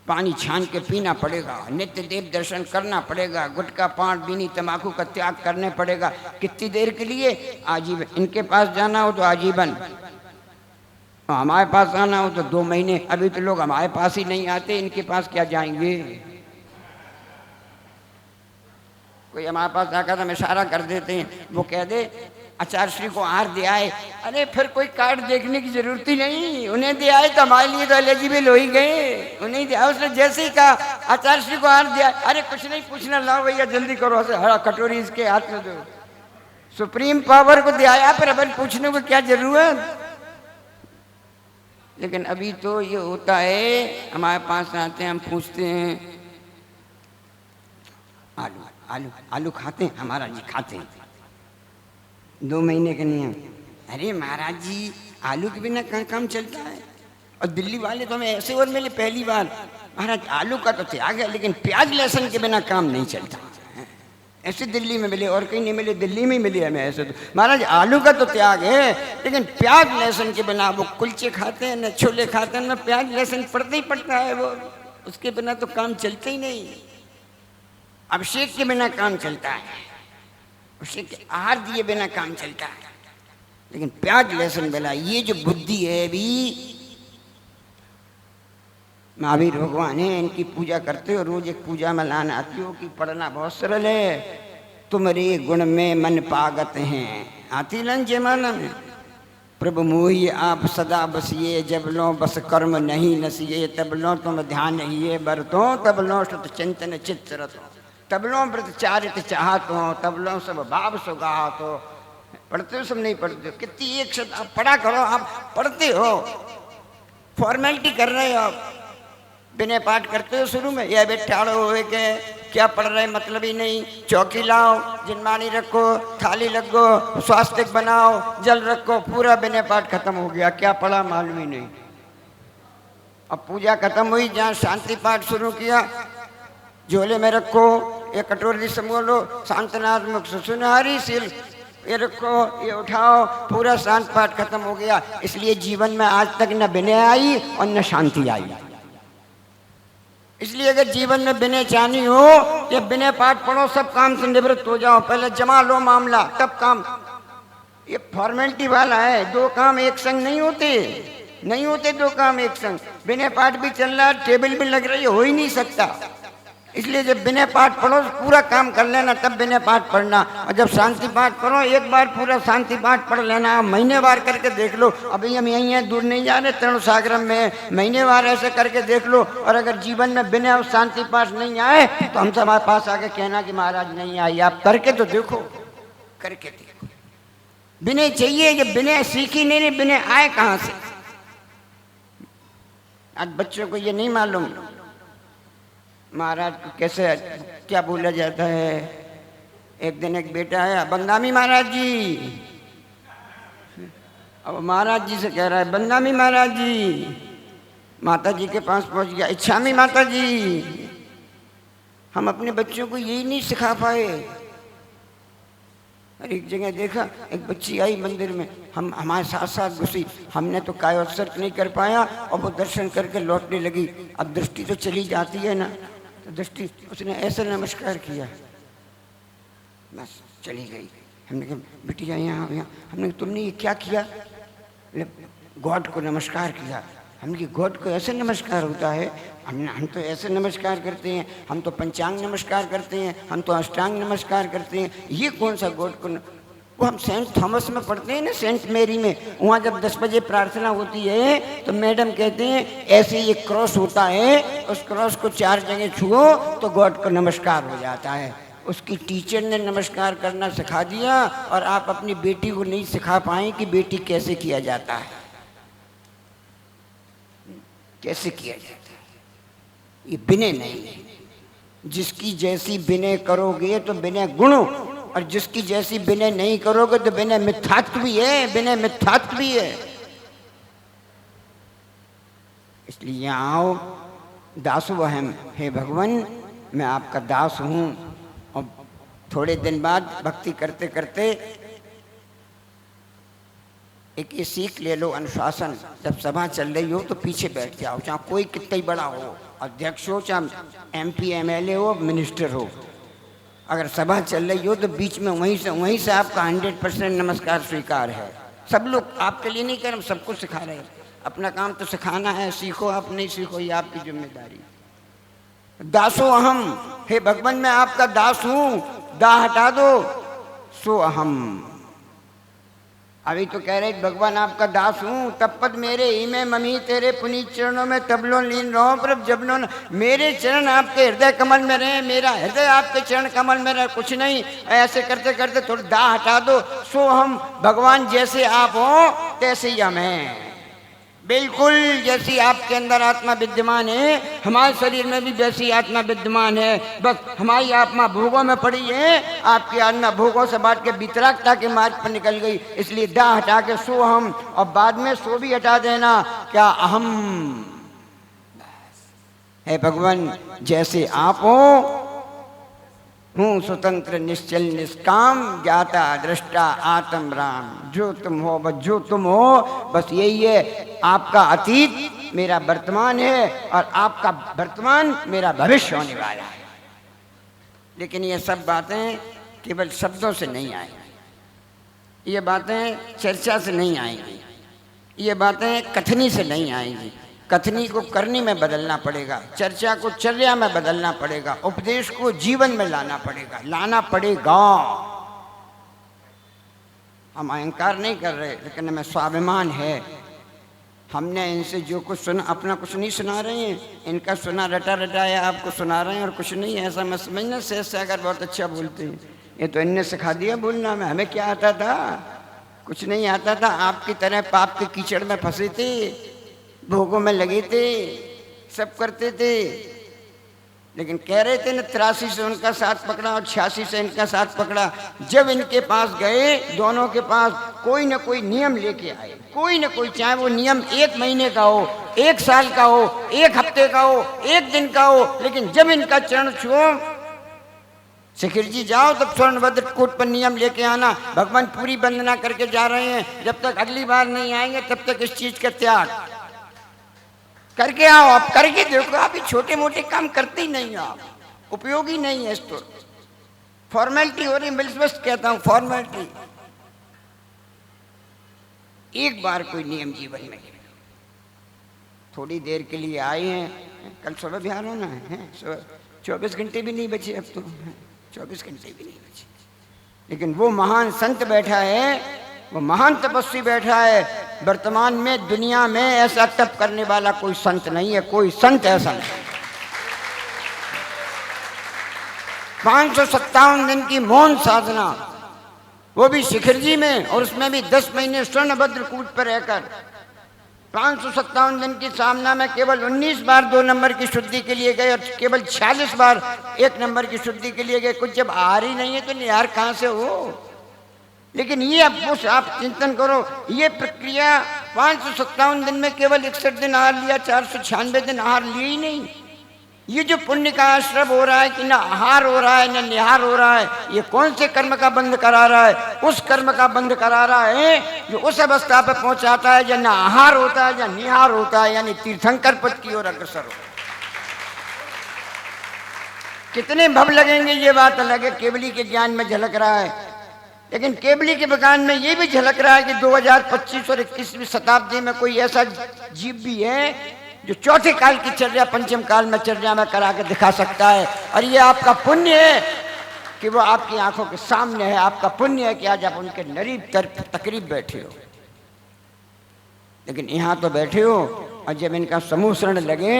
पानी छान के पीना पड़ेगा, नित्य देव दर्शन करना पड़ेगा, गुटखा पान बीनी तंबाकू का त्याग करने पड़ेगा। कितनी देर के लिए? आजीवन। इनके पास जाना हो तो आजीवन, हमारे पास आना हो तो 2 महीने। अभी तो लोग हमारे पास ही नहीं आते, इनके पास क्या जाएंगे? कोई हमारे पास आकर हम इशारा कर देते हैं, वो कह दे आचार्य श्री को हार दे आए, अरे फिर कोई कार्ड देखने की जरूरत ही नहीं, उन्हें दे आए तो हमारे लिए तो एलिजिबल हो ही गए। उन्हें दिया, उसने जैसे ही कहा आचार्य श्री को हार दिया, अरे कुछ नहीं पूछना, लाओ भैया जल्दी करो, हरा कटोरी इसके हाथ में दो। सुप्रीम पावर को दे आया, फिर अपन पूछने को क्या जरूरत। लेकिन अभी तो ये होता है, हमारे पास आते हैं, हम पूछते हैं आलू आलू आलू खाते हैं? हमारा जी खाते हैं। 2 महीने का नियम, अरे महाराज जी आलू के बिना कहाँ काम चलता है। और दिल्ली वाले तो हमें ऐसे और मिले पहली बार, महाराज आलू का तो त्याग है लेकिन प्याज लहसुन के बिना काम नहीं चलता। ऐसे दिल्ली में मिले, और कहीं नहीं मिले, दिल्ली में ही मिले हमें ऐसे। तो महाराज आलू का तो त्याग है लेकिन प्याज लहसुन के बिना, वो कुलचे खाते हैं न छोले खाते हैं, न प्याज लहसुन पड़ता ही पड़ता है, वो उसके बिना तो काम चलता ही नहीं। अभिषेक के बिना काम चलता है, अभिषेक के आहार दिए बिना काम चलता है, लेकिन प्याज लहसुन बिना, ये जो बुद्धि है भी महावीर भगवान है, इनकी पूजा करते हो, रोज एक पूजा में लाना आती हो कि पढ़ना बहुत सरल है। तुम्हारे गुण में मन पागत हैं, आती लन जयमाला में, प्रभु मोहि आप सदा बसिए, जब लो बस कर्म नहीं नसिए, तब लो तुम ध्यान हिए बरतो, तब लो सत चिंतन चित्त रतो, तब लो व्रत चारित चाहत हो, तब लो सब भाव सुगाहत हो। पढ़ते हो सब? नहीं पढ़ते हो। कितनी एक शब्द आप पढ़ा करो, आप पढ़ते हो, फॉर्मेलिटी कर रहे हो आप, बिना पाठ करते हो शुरू में, यह बैठाड़ो हो के क्या पढ़ रहे मतलब ही नहीं। चौकी लाओ, जिनमानी रखो, थाली लगो, स्वास्थ्य बनाओ, जल रखो, पूरा बिना पाठ खत्म हो गया, क्या पढ़ा मालूम ही नहीं। अब पूजा खत्म हुई, जहाँ शांति पाठ शुरू किया, झोले में रखो, ये कटोरी संभोलो, शांतनाथ मुख सुनहरी सील, ये रखो, ये उठाओ, पूरा शांत पाठ खत्म हो गया। इसलिए जीवन में आज तक न विनय आई और न शांति आई। इसलिए अगर जीवन में विनय चाहनी हो, ये विनय पाठ पढ़ो, सब काम से निवृत्त हो जाओ, पहले जमा लो मामला, तब काम। ये फॉर्मेलिटी वाला है, 2 काम एक संग नहीं होते, नहीं होते 2 काम एक संग। विनय पाठ भी चल रहा है, टेबल भी लग रही है, हो ही नहीं सकता। इसलिए जब विनय पाठ पढ़ो पूरा काम कर लेना, तब विनय पाठ पढ़ना। और जब शांति पाठ पढ़ो, एक बार पूरा शांति पाठ पढ़ लेना, महीने बार करके देख लो। अभी हम यहीं हैं, दूर नहीं जा रहे, तरुण सागर में, महीने बार ऐसे करके देख लो। और अगर जीवन में विनय और शांति पाठ नहीं आए तो हमसे हमारे पास आके कहना कि महाराज नहीं आई। आप करके तो देखो, करके देखो। विनय चाहिए, जब विनय सीखी नहीं, विनय आए कहाँ से? आज बच्चों को ये नहीं मालूम महाराज को कैसे क्या बोला जाता है। एक दिन एक बेटा आया, बंगामी महाराज जी, अब महाराज जी से कह रहा है, बंगामी महाराज जी। माता जी के पास पहुंच गया, इच्छामी माता जी। हम अपने बच्चों को यही नहीं सिखा पाए। और एक जगह देखा, एक बच्ची आई मंदिर में, हम हमारे साथ साथ घुसी, हमने तो कायोत्सर्ग नहीं कर पाया और वो दर्शन करके लौटने लगी। अब दृष्टि तो चली जाती है ना, तो दृष्टि उसने ऐसे नमस्कार किया, बस चली गई। हमने कहा बिटिया यहाँ हमने कहा तुमने ये क्या किया? गॉड को नमस्कार किया। हमने कहा गॉड को ऐसे नमस्कार होता है? हम तो ऐसे नमस्कार करते हैं, हम तो पंचांग नमस्कार करते हैं, हम तो अष्टांग नमस्कार करते हैं, ये कौन सा गॉड को वो हम सेंट थॉमस में पढ़ते हैं ना, सेंट मेरी में, वहाँ जब 10 बजे प्रार्थना होती है तो मैडम कहते हैं ऐसे ये क्रॉस होता है, उस क्रॉस को 4 जगह छुओ तो गॉड को नमस्कार हो जाता है। उसकी टीचर ने नमस्कार करना सिखा दिया और आप अपनी बेटी को नहीं सिखा पाए कि बेटी कैसे किया जाता है, कैसे किया जाता है। ये विनय नहीं है। जिसकी जैसी विनय करोगे तो विनय गुण, और जिसकी जैसी विनय नहीं करोगे तो विनय मिथ्यात्व भी है, विनय मिथ्यात्व भी है। इसलिए यहाँ आओ, दासो अहम, हे भगवान मैं आपका दास हूँ। और थोड़े दिन बाद भक्ति करते करते एक ये सीख ले लो, अनुशासन। जब सभा चल रही हो तो पीछे बैठ जाओ, चाहे कोई कितना ही बड़ा हो, अध्यक्ष हो, चाहे MP MLA हो, मिनिस्टर हो। अगर सभा चल रही हो तो बीच में वहीं से आपका 100% नमस्कार स्वीकार है। सब लोग आपके लिए नहीं कर रहे, हम सबको सिखा रहे हैं। अपना काम तो सिखाना है, सीखो आप नहीं सीखो ये आपकी जिम्मेदारी। दासो अहम, हे भगवान मैं आपका दास हूँ, दा हटा दो सो अहम। अभी तो कह रहे भगवान आपका दास हूँ, तब पद मेरे ही में मम्मी तेरे पुनीत चरणों में तबलो लीन रहो प्रभ जबलो। मेरे चरण आपके हृदय कमल में रहे, मेरा हृदय आपके चरण कमल में रहे, कुछ नहीं। ऐसे करते करते थोड़ी दा हटा दो सो हम, भगवान जैसे आप हो तैसे ही हम हैं। बिल्कुल जैसी आपके अंदर आत्मा विद्यमान है हमारे शरीर में भी वैसी आत्मा विद्यमान है। बस हमारी आत्मा भोगों में पड़ी है, आपकी आत्मा भोगों से बांट के वितरागता के मार्ग पर निकल गई। इसलिए दा हटा के सो हम, और बाद में सो भी हटा देना, क्या अहम है भगवान जैसे आप हो। हूँ स्वतंत्र निश्चल निष्काम, ज्ञाता दृष्टा आत्म राम। जो तुम हो बस जो तुम हो बस यही है। आपका अतीत मेरा वर्तमान है और आपका वर्तमान मेरा भविष्य होने वाला है। लेकिन ये सब बातें केवल शब्दों से नहीं आएंगी, ये बातें चर्चा से नहीं आएंगी, ये बातें कथनी से नहीं आएंगी। कथनी को करनी में बदलना पड़ेगा, चर्चा को चर्या में बदलना पड़ेगा, उपदेश को जीवन में लाना पड़ेगा। हम अहंकार नहीं कर रहे, लेकिन हमें स्वाभिमान है। हमने इनसे जो कुछ सुना, अपना कुछ नहीं सुना रहे हैं, इनका सुना रटा रटाया आपको सुना रहे हैं और कुछ नहीं। ऐसा मत समझना से अगर बहुत अच्छा बोलते हैं, ये तो इनने सिखा दिया बोलना में, हमें क्या आता था? कुछ नहीं आता था। आपकी तरह पाप के कीचड़ में फंसे थे, भोगों में लगे थे, सब करते थे। लेकिन कह रहे थे ना 83 से उनका साथ पकड़ा और 86 से इनका साथ पकड़ा। जब इनके पास गए, दोनों के पास कोई ना कोई नियम लेके आए, कोई ना कोई, चाहे वो नियम 1 महीने का हो, 1 साल का हो, 1 हफ्ते का हो, 1 दिन का हो, लेकिन जब इनका चरण छुओ, शिखर जी जाओ तब स्वर्णभद्र कोट पर नियम लेके आना। भगवान पूरी वंदना करके जा रहे हैं, जब तक अगली बार नहीं आएंगे तब तक इस चीज का त्याग करके आओ। आप करके देखो, आप छोटे मोटे काम करते ही नहीं हो, आप उपयोगी नहीं है। इस तो फॉर्मेलिटी हो रही, मैं बस कहता हूँ फॉर्मेलिटी। एक बार कोई नियम जीवन में, थोड़ी देर के लिए आए हैं, कल सुबह बिहार होना है, 24 घंटे भी नहीं बचे, अब तो 24 घंटे भी नहीं बचे। लेकिन वो महान संत बैठा है, वो महान तपस्वी बैठा है। वर्तमान में दुनिया में ऐसा तप करने वाला कोई संत नहीं है, कोई संत ऐसा नहीं। 557 दिन की मौन साधना, वो भी शिखर जी में, और उसमें भी 10 महीने स्वर्णभद्र कूट पर रहकर। 557 दिन की सामना में केवल 19 बार 2 नंबर की शुद्धि के लिए गए और केवल 46 बार 1 नंबर की शुद्धि के लिए गए। कुछ जब आहार ही नहीं है तो निहार कहाँ से हो? लेकिन ये आप चिंतन करो, ये प्रक्रिया 557 दिन में केवल 61 दिन आहार लिया, 496 दिन आहार लिए ही नहीं। ये जो पुण्य का आश्रम हो रहा है कि ना आहार हो रहा है ना निहार हो रहा है, ये कौन से कर्म का बंध करा रहा है? उस कर्म का बंध करा रहा है जो उस अवस्था पर पहुंचाता है जब ना आहार होता है या निहार होता है, यानी तीर्थंकर पद की ओर अग्रसर हो। कितने भव लगेंगे ये बात अलग है, केवली के ज्ञान में झलक रहा है। लेकिन केवली के बगान में ये भी झलक रहा है कि 2025 और 21वीं शताब्दी में कोई ऐसा जीव भी है जो चौथे काल की चर्या पंचम काल में चर्या में करा के दिखा सकता है। और ये आपका पुण्य है कि वो आपकी आंखों के सामने है। आपका पुण्य है कि आज आप उनके नरीब तकरीब बैठे हो। लेकिन यहाँ तो बैठे हो और जब इनका समूह शरण लगे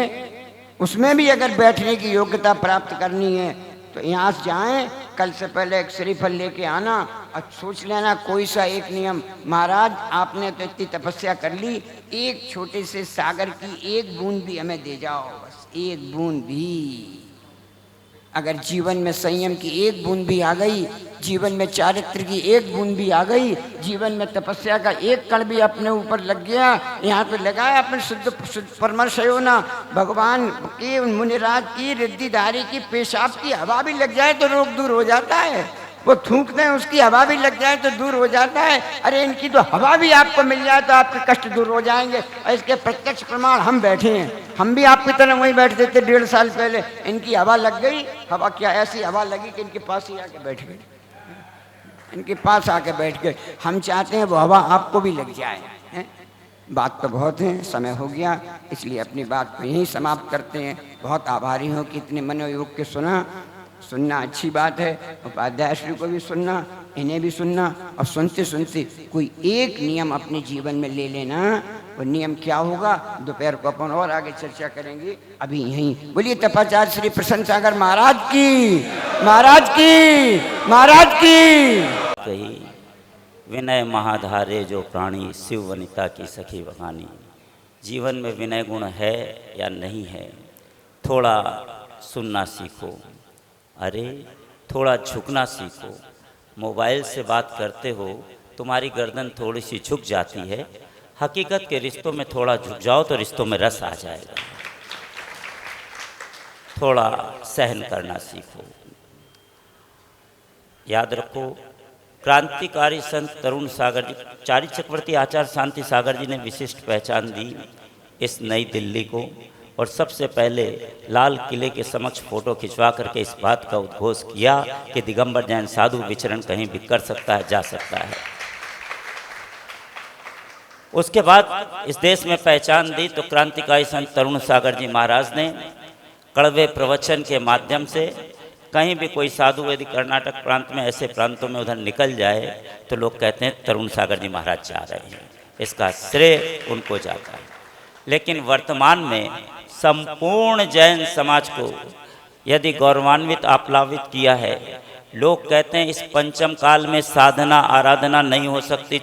उसमें भी अगर बैठने की योग्यता प्राप्त करनी है तो यहाँ से जाएं, कल से पहले एक श्रीफल लेके आना और सोच लेना कोई सा एक नियम, महाराज आपने तो इतनी तपस्या कर ली, एक छोटे से सागर की एक बूंद भी हमें दे जाओ, बस एक बूंद भी। अगर जीवन में संयम की एक बूंद भी आ गई, जीवन में चारित्र की एक बूंद भी आ गई, जीवन में तपस्या का एक कण भी अपने ऊपर लग गया, यहाँ पे लगाया अपने शुद्ध परमर्श हो ना, भगवान की मुनिराज की रिद्धिधारी की पेशाब की हवा भी लग जाए तो रोग दूर हो जाता है। वो थूकते हैं उसकी हवा भी लग जाए तो दूर हो जाता है। अरे इनकी तो हवा भी आपको मिल जाए तो आपके कष्ट दूर हो जाएंगे। और इसके प्रत्यक्ष प्रमाण हम बैठे हैं, हम भी आपकी तरह वहीं बैठते थे 1.5 साल पहले। इनकी हवा लग गई, हवा क्या ऐसी हवा लगी कि इनके पास ही आके बैठ गए, इनके पास आके बैठ गए। हम चाहते हैं वो हवा आपको भी लग जाए। हैं? बात तो बहुत है, समय हो गया, इसलिए अपनी बात को यहीं समाप्त करते हैं। बहुत आभारी हूँ कि इतने मनोयोग के सुनना अच्छी बात है। उपाध्याय श्री को भी सुनना, इन्हें भी सुनना, और सुनते सुनते कोई एक नियम अपने जीवन में ले लेना। वो नियम क्या होगा दोपहर को अपन और आगे चर्चा करेंगे। अभी यहीं बोलिए तपाचार्य श्री प्रसन्न सागर महाराज की, महाराज की, महाराज की। कही विनय महाधारे जो प्राणी, शिव वनिता की सखी बखानी। जीवन में विनय गुण है या नहीं है, थोड़ा सुनना सीखो। अरे थोड़ा झुकना सीखो। मोबाइल से बात करते हो, तुम्हारी गर्दन थोड़ी सी झुक जाती है। हकीकत के रिश्तों में थोड़ा झुक जाओ तो रिश्तों में रस आ जाएगा। थोड़ा सहन करना सीखो। याद रखो, क्रांतिकारी संत तरुण सागर जी, चारी चक्रवर्ती आचार्य शांति सागर जी ने विशिष्ट पहचान दी इस नई दिल्ली को, और सबसे पहले लाल किले के समक्ष फोटो खिंचवा करके इस बात का उद्घोष किया कि दिगंबर जैन साधु विचरण कहीं भी कर सकता है, जा सकता है। उसके बाद इस देश में पहचान दी तो क्रांतिकारी संत तरुण सागर जी महाराज ने कड़वे प्रवचन के माध्यम से कहीं भी कोई साधु यदि कर्नाटक प्रांत में ऐसे प्रांतों में उधर निकल जाए तो लोग कहते हैं तरुण सागर जी महाराज जा रहे हैं, इसका श्रेय उनको जाता है। लेकिन वर्तमान में संपूर्ण जैन समाज को यदि गौरवान्वित आप्लावित किया है। लोग कहते हैं इस पंचम काल में साधना आराधना नहीं हो सकती।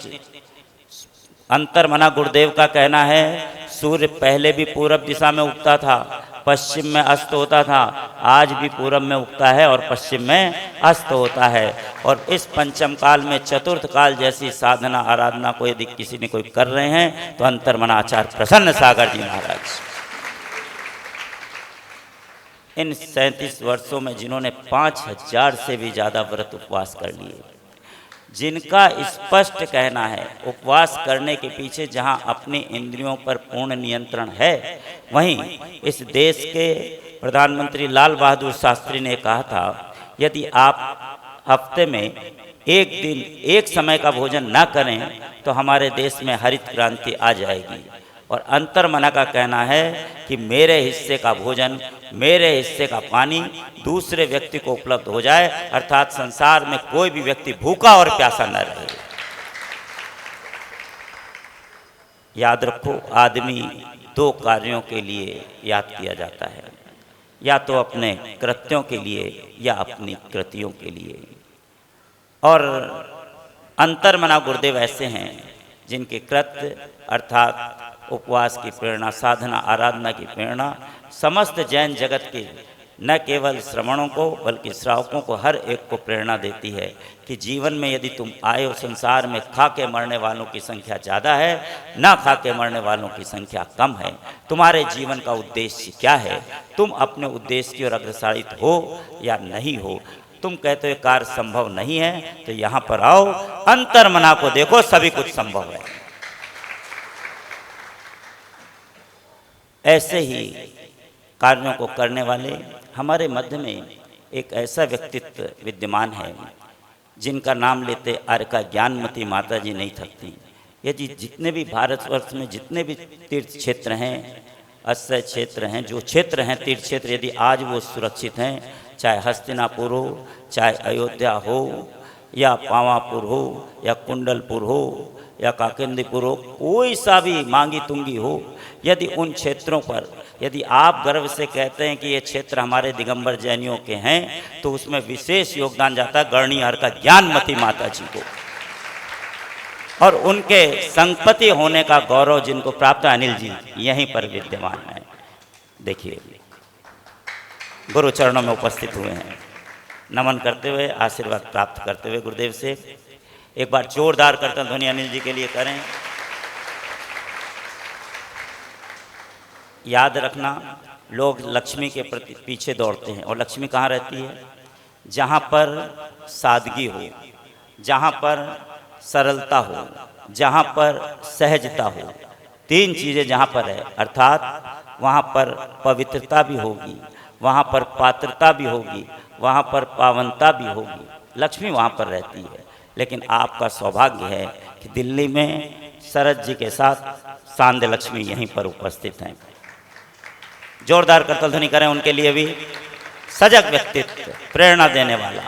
अंतर्मना गुरुदेव का कहना है सूर्य पहले भी पूरब दिशा में उगता था, पश्चिम में अस्त होता था, आज भी पूरब में उगता है और पश्चिम में अस्त होता है। और इस पंचम काल में चतुर्थ काल जैसी साधना आराधना को यदि किसी ने कोई कर रहे हैं तो अंतर्मना आचार्य प्रसन्न सागर जी महाराज। इन 37 वर्षों में जिन्होंने 5000 से भी ज़्यादा व्रत उपवास कर लिए, जिनका स्पष्ट कहना है उपवास करने के पीछे जहां अपनी इंद्रियों पर पूर्ण नियंत्रण है, वहीं इस देश के प्रधानमंत्री लाल बहादुर शास्त्री ने कहा था यदि आप हफ्ते में एक दिन एक समय का भोजन न करें तो हमारे देश में हरित क्रांति आ जाएगी। और अंतर्मना का कहना है कि मेरे हिस्से का भोजन, मेरे हिस्से का पानी दूसरे व्यक्ति को उपलब्ध हो जाए, अर्थात संसार में कोई भी व्यक्ति भूखा और प्यासा न रहे। याद रखो, आदमी 2 कार्यों के लिए याद किया जाता है, या तो अपने कृत्यों के लिए या अपनी कृतियों के लिए। और अंतर्मना गुरुदेव ऐसे हैं जिनके कृत्य अर्थात उपवास की प्रेरणा, साधना आराधना की प्रेरणा समस्त जैन जगत के न केवल श्रवणों को बल्कि श्रावकों को हर एक को प्रेरणा देती है कि जीवन में यदि तुम आए हो संसार में, खा के मरने वालों की संख्या ज़्यादा है, ना खा के मरने वालों की संख्या कम है। तुम्हारे जीवन का उद्देश्य क्या है? तुम अपने उद्देश्य की ओर अग्रसरित हो या नहीं हो? तुम कहते हो कार्य संभव नहीं है, तो यहाँ पर आओ, अंतर्मना को देखो, सभी कुछ संभव है। ऐसे ही कार्यों को करने वाले हमारे मध्य में एक ऐसा व्यक्तित्व विद्यमान है जिनका नाम लेते आर्य का ज्ञानमती माता जी नहीं थकती। यदि जितने भी भारतवर्ष में जितने भी तीर्थ क्षेत्र हैं, आश्रय क्षेत्र हैं, जो क्षेत्र हैं तीर्थ क्षेत्र, यदि आज वो सुरक्षित हैं, चाहे हस्तिनापुर हो, चाहे अयोध्या हो, या पावापुर हो, या कुंडलपुर हो, या काकिंदीपुर हो, कोई सा भी मांगी तुंगी हो, यदि उन क्षेत्रों पर यदि आप गर्व से कहते हैं कि ये क्षेत्र हमारे दिगंबर जैनियों के हैं, तो उसमें विशेष योगदान जाता है गणियार का ज्ञानमती माता जी को, और उनके संगपति होने का गौरव जिनको प्राप्त है, अनिल जी यहीं पर विद्यमान है। देखिए गुरु चरणों में उपस्थित हुए हैं, नमन करते हुए आशीर्वाद प्राप्त करते हुए गुरुदेव से एक बार जोरदार कीर्तन ध्वनि अनिल जी के लिए करें। याद रखना, लोग लक्ष्मी के प्रति पीछे दौड़ते हैं, और लक्ष्मी कहाँ रहती है? जहाँ पर सादगी हो, जहाँ पर सरलता हो, जहाँ पर सहजता हो, तीन चीज़ें जहाँ पर है, अर्थात वहाँ पर पवित्रता भी होगी, वहाँ पर पात्रता भी होगी, वहाँ पर पावनता भी होगी, लक्ष्मी वहाँ पर रहती है। लेकिन आपका सौभाग्य है कि दिल्ली में शरद जी के साथ सांध्य लक्ष्मी यहीं पर उपस्थित हैं। जोरदार करतल ध्वनि करें उनके लिए भी। सजग व्यक्तित्व, प्रेरणा देने वाला,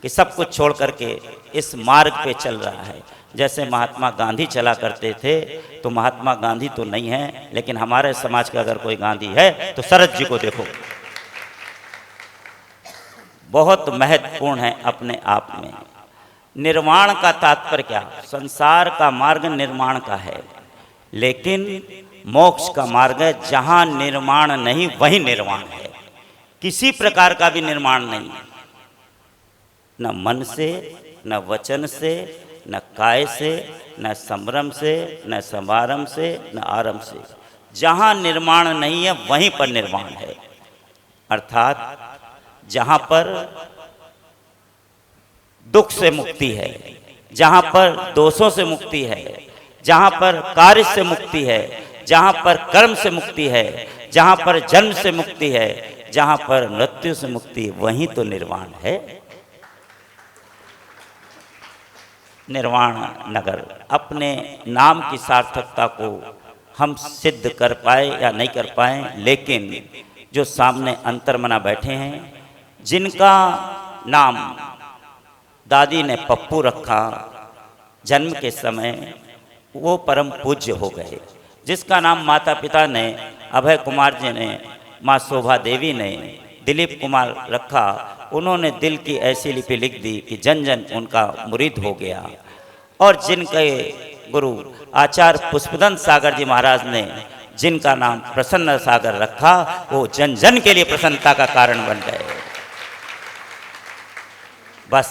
कि सब कुछ छोड़ करके इस मार्ग पे चल रहा है। जैसे महात्मा गांधी चला करते थे, तो महात्मा गांधी तो नहीं है, लेकिन हमारे समाज का अगर कोई गांधी है तो शरद जी को देखो। बहुत महत्वपूर्ण है अपने आप में। निर्वाण का तात्पर्य क्या? संसार का मार्ग निर्माण का है, लेकिन मोक्ष का मार्ग है जहां निर्माण नहीं वही निर्वाण है। किसी प्रकार का भी निर्माण नहीं, न मन से, न वचन से, न काय से, न संभ्रम से, न समारंभ से, न आरंभ से। जहां निर्माण नहीं है वहीं पर निर्माण है। अर्थात जहां पर दुख से मुक्ति है, जहां पर दोषों से मुक्ति है, जहां पर कार्य से मुक्ति है, जहां पर कर्म से मुक्ति है, जहां पर जन्म से मुक्ति है, जहां पर मृत्यु से मुक्ति, वहीं तो निर्वाण है। निर्वाण नगर। अपने नाम की सार्थकता को हम सिद्ध कर पाए या नहीं कर पाए, लेकिन जो सामने अंतर्मना बैठे हैं, जिनका नाम दादी ने पप्पू रखा जन्म के समय, वो परम पूज्य हो गए। जिसका नाम माता पिता ने, अभय कुमार जी ने, माँ शोभा देवी ने, दिलीप कुमार रखा, उन्होंने दिल की ऐसी लिपि लिख दी कि जन जन उनका मुरीद हो गया। और जिनके गुरु आचार्य पुष्पदंत सागर जी महाराज ने जिनका नाम प्रसन्न सागर रखा, वो जन जन के लिए प्रसन्नता का कारण बन गए। बस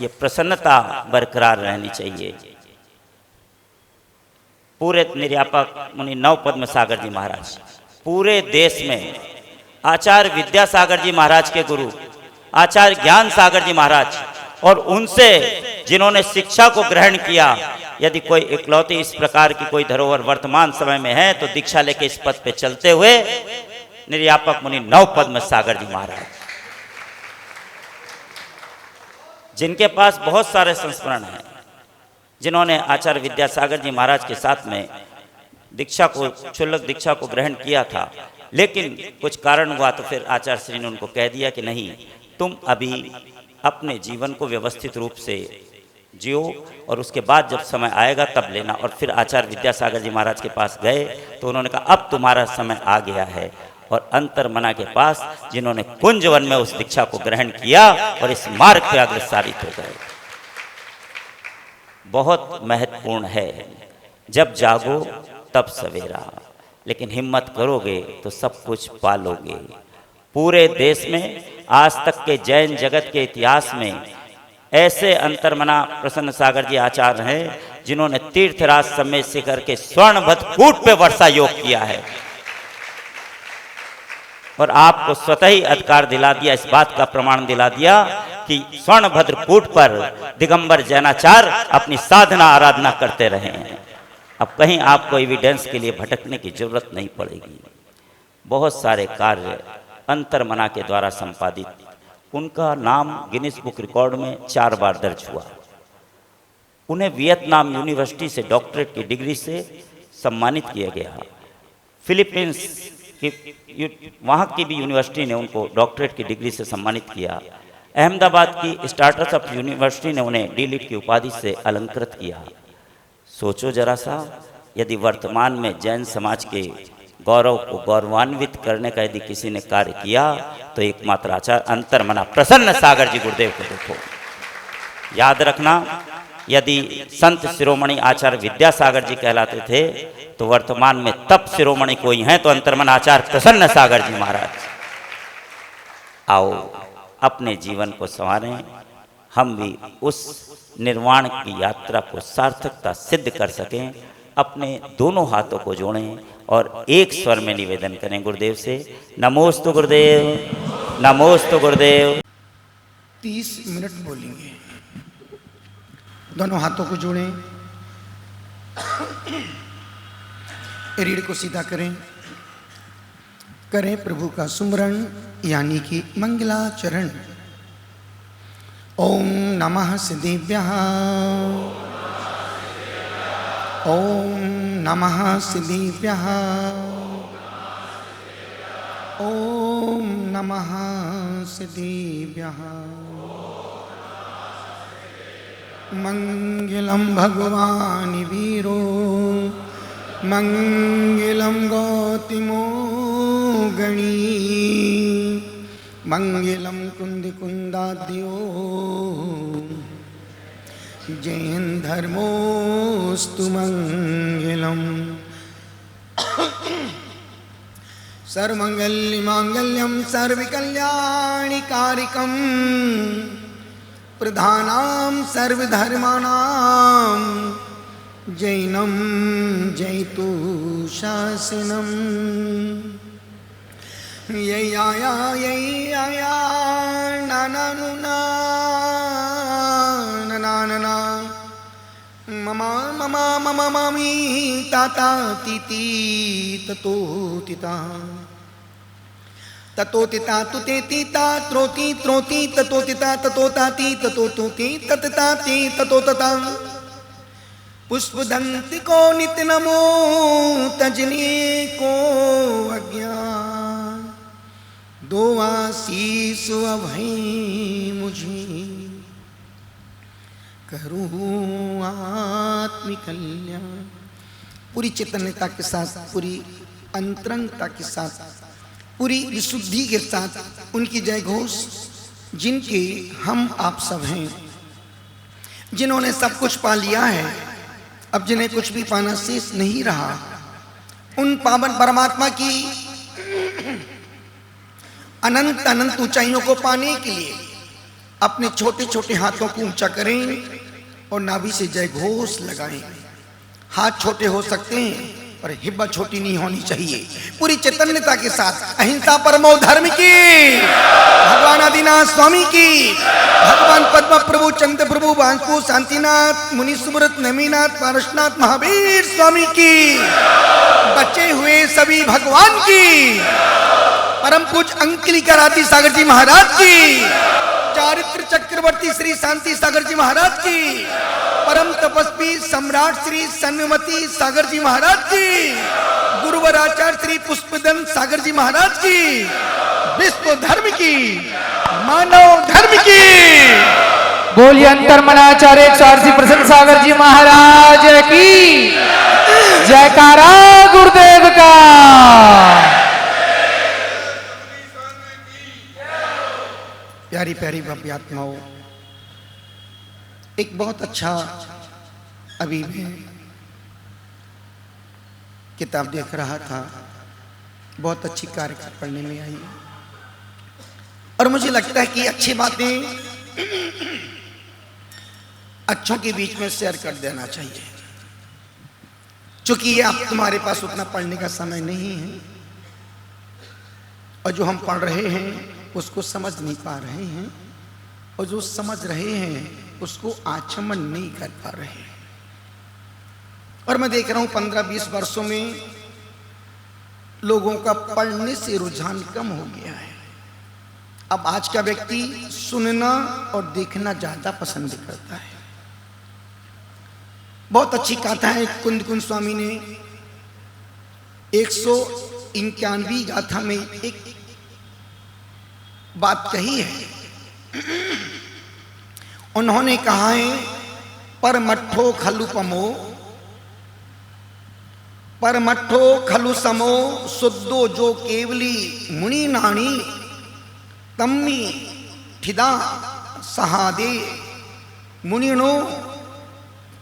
ये प्रसन्नता बरकरार रहनी चाहिए। पूरे निर्यापक मुनि नवपद्म सागर जी महाराज, पूरे देश में आचार्य विद्यासागर जी महाराज के गुरु आचार्य ज्ञान सागर जी महाराज, और उनसे जिन्होंने शिक्षा को ग्रहण किया, यदि कोई इकलौती इस प्रकार की कोई धरोहर वर्तमान समय में है तो दीक्षा लेके इस पद पे चलते हुए निर्यापक मुनि नवपद्म सागर जी महाराज, जिनके पास बहुत सारे संस्मरण हैं, जिन्होंने आचार्य विद्यासागर जी महाराज के साथ में दीक्षा को, क्षुल्लक दीक्षा को ग्रहण किया था। लेकिन कुछ कारण हुआ तो फिर आचार्य श्री ने उनको कह दिया कि नहीं, तुम अभी अपने जीवन को व्यवस्थित रूप से जियो, और उसके बाद जब समय आएगा तब लेना। और फिर आचार्य विद्यासागर जी महाराज के पास गए तो उन्होंने कहा अब तुम्हारा समय आ गया है। और अंतर्मना के पास जिन्होंने कुंजवन में उस दीक्षा को ग्रहण किया और इस मार्ग पे अग्रसरित हो गए। बहुत महत्वपूर्ण है, जब जागो तब सवेरा, लेकिन हिम्मत करोगे तो सब कुछ पालोगे। पूरे देश में आज तक के जैन जगत के इतिहास में ऐसे अंतर्मना प्रसन्न सागर जी आचार्य हैं जिन्होंने तीर्थराज समेत शिखर के स्वर्णभद्र कूट पे वर्षा योग किया है और आपको स्वतः ही अधिकार दिला दिया, इस बात का प्रमाण दिला दिया कि स्वर्णभद्र कूट पर दिगंबर जैनाचार्य अपनी साधना आराधना करते रहे हैं। अब कहीं आपको एविडेंस के लिए भटकने की जरूरत नहीं पड़ेगी। बहुत सारे कार्य अंतर्मना के द्वारा संपादित, उनका नाम गिनीज बुक रिकॉर्ड में 4 बार दर्ज हुआ। उन्हें वियतनाम यूनिवर्सिटी से डॉक्टरेट की डिग्री से सम्मानित किया गया। फिलीपींस की वहाँ की भी यूनिवर्सिटी ने उनको डॉक्टरेट की डिग्री से सम्मानित किया। अहमदाबाद की स्टार्टअप ऑफ यूनिवर्सिटी ने उन्हें डीलिट की उपाधि से अलंकृत किया। सोचो जरा सा, यदि वर्तमान में जैन समाज के गौरव को गौरवान्वित करने का यदि किसी ने कार्य किया तो एकमात्र आचार्य अंतर्मना प्रसन्न सागर जी गुरुदेव को देखो। याद रखना, यदि संत शिरोमणि आचार्य विद्यासागर जी कहलाते थे तो वर्तमान में तप शिरोमणि कोई हैं तो अंतर्मना आचार्य प्रसन्न सागर जी महाराज। आओ अपने जीवन को संवारें, हम भी उस निर्वाण की यात्रा को सार्थकता सिद्ध कर सकें। अपने दोनों हाथों को जोड़ें और एक स्वर में निवेदन करें गुरुदेव से, नमोस्तु गुरुदेव, नमोस्तु गुरुदेव। 30 मिनट बोलेंगे। दोनों हाथों को जोड़ें, रीढ़ को सीधा करें, करें प्रभु का सुमरण यानी कि मंगलाचरण। ओम नमः सिद्धिभ्यः, ओम नमः सिद्धिभ्यः, ओम नमः सिद्धिभ्यः। मंगलम भगवान वीरो, मंगलम गौतमो गणी, मंगलम कुंद कुंदाद्यो, जैन धर्मोस्तु मंगलम। सर्वमंगल मांगल्यम सर्वकल्याणिकारिकम, प्रधानां सर्वधर्माणां जैनम जैतु शासनम। यया नाना ना ममा ममा ममा मामी ताता तीती ततो तिता, ततो तिता तुते तीता त्रोति त्रोति ततो तिता ततो ताति ततो तोति ततताति ततो तता। पुष्पदंति को नित्य नमो, तजनी को अज्ञान, दो आशीष अभय मुझे, करूँ आत्मिक कल्याण। पूरी चैतन्यता के साथ, पूरी अंतरंगता के साथ, पूरी विशुद्धि के साथ उनकी जय घोष, जिनके हम आप सब हैं, जिन्होंने सब कुछ पा लिया है, अब जिन्हें कुछ भी पाना शेष नहीं रहा, उन पावन परमात्मा की अनंत अनंत ऊंचाइयों को पाने के लिए अपने छोटे छोटे हाथों को ऊंचा करें और नाभि से जय घोष लगाएं। हाथ छोटे हो सकते हैं और हिब्बा छोटी नहीं होनी चाहिए। पूरी चैतन्यता के साथ अहिंसा परमो धर्म की, भगवान आदिनाथ स्वामी की, भगवान पद्म प्रभु चंद्र प्रभु बांसु शांतिनाथ मुनि सुब्रत नमीनाथ पारसनाथ महावीर स्वामी की, बचे हुए सभी भगवान की, परम पूज्य अंकली कराती सागर जी महाराज की, चारित्र चक्रवर्ती श्री शांति सागर जी महाराज की, परम तपस्वी सम्राट श्री सन्मति सागर जी महाराज की, गुरुवर आचार्य श्री पुष्पदन सागर जी महाराज की, विश्व धर्म की, मानव धर्म की। बोलिए अंतर्मनाचार्य 180 प्रसन्न सागर जी महाराज की जयकारा गुरुदेव का। प्यारी प्यारी भव्य आत्माओं, एक बहुत अच्छा अभी मैं किताब देख रहा था, बहुत अच्छी कार्य पढ़ने में आई। और मुझे लगता है कि अच्छी बातें अच्छों के बीच में शेयर कर देना चाहिए, क्योंकि ये आप तुम्हारे पास उतना पढ़ने का समय नहीं है, और जो हम पढ़ रहे हैं उसको समझ नहीं पा रहे हैं, और जो समझ रहे हैं उसको आचमन नहीं कर पा रहे हैं। और मैं देख रहा हूं 15-20 वर्षों में लोगों का पढ़ने से रुझान कम हो गया है। अब आज का व्यक्ति सुनना और देखना ज्यादा पसंद करता है। बहुत अच्छी गाथा है कुंद कुंद स्वामी ने 191 गाथा में एक बात कही है। उन्होंने कहा है, परमठो खलुपमो परमठो खलु समो शुद्धो जो केवली मुनि नाणी तम्मी ठिदा सहादे मुनिनो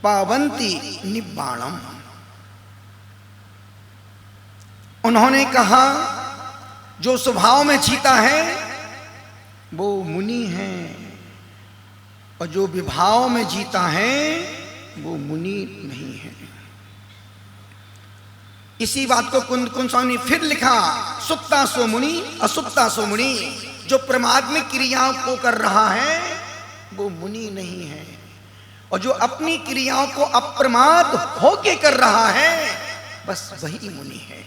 पावंती निब्बाणम। उन्होंने कहा जो स्वभाव में जीता है वो मुनि है, और जो विभाव में जीता है वो मुनि नहीं है। इसी बात को कुंद कुंद स्वामी ने फिर लिखा, सुप्ता सो मुनि असुप्ता सो मुनि। जो परमात्मिक क्रियाओं को कर रहा है वो मुनि नहीं है, और जो अपनी क्रियाओं को अप्रमाद होके कर रहा है बस वही मुनि है।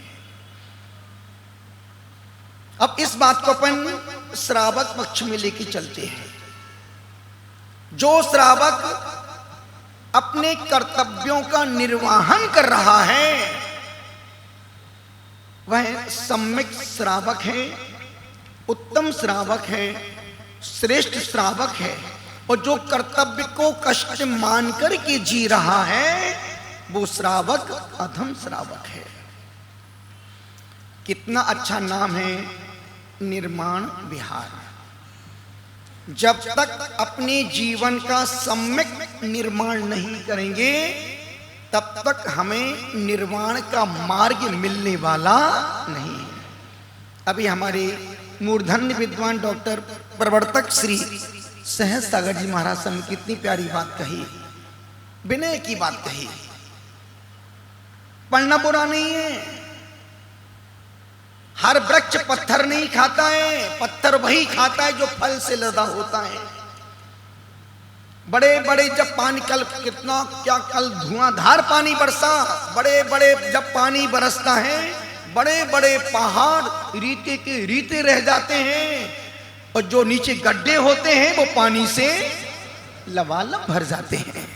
अब इस बात को अपन श्रावक पक्ष में लेके चलते हैं। जो श्रावक अपने कर्तव्यों का निर्वहन कर रहा है वह सम्यक श्रावक है, उत्तम श्रावक है, श्रेष्ठ श्रावक है। और जो कर्तव्य को कष्ट मान कर के जी रहा है वो श्रावक अधम श्रावक है। कितना अच्छा नाम है निर्माण विहार। जब तक अपने जीवन का सम्यक निर्माण नहीं करेंगे तब तक हमें निर्वाण का मार्ग मिलने वाला नहीं है। अभी हमारे मूर्धन्य विद्वान डॉक्टर प्रवर्तक श्री सहज सागर जी महाराज ने कितनी प्यारी बात कही, विनय की बात कही। पढ़ना बुरा नहीं है, हर वृक्ष पत्थर नहीं खाता है, पत्थर वही खाता है जो फल से लदा होता है। बड़े बड़े जब पानी कल कितना क्या कल धुआंधार पानी बरसा, बड़े बड़े जब पानी बरसता है बड़े बड़े पहाड़ रीते के रीते रह जाते हैं, और जो नीचे गड्ढे होते हैं वो पानी से लबालब भर जाते हैं।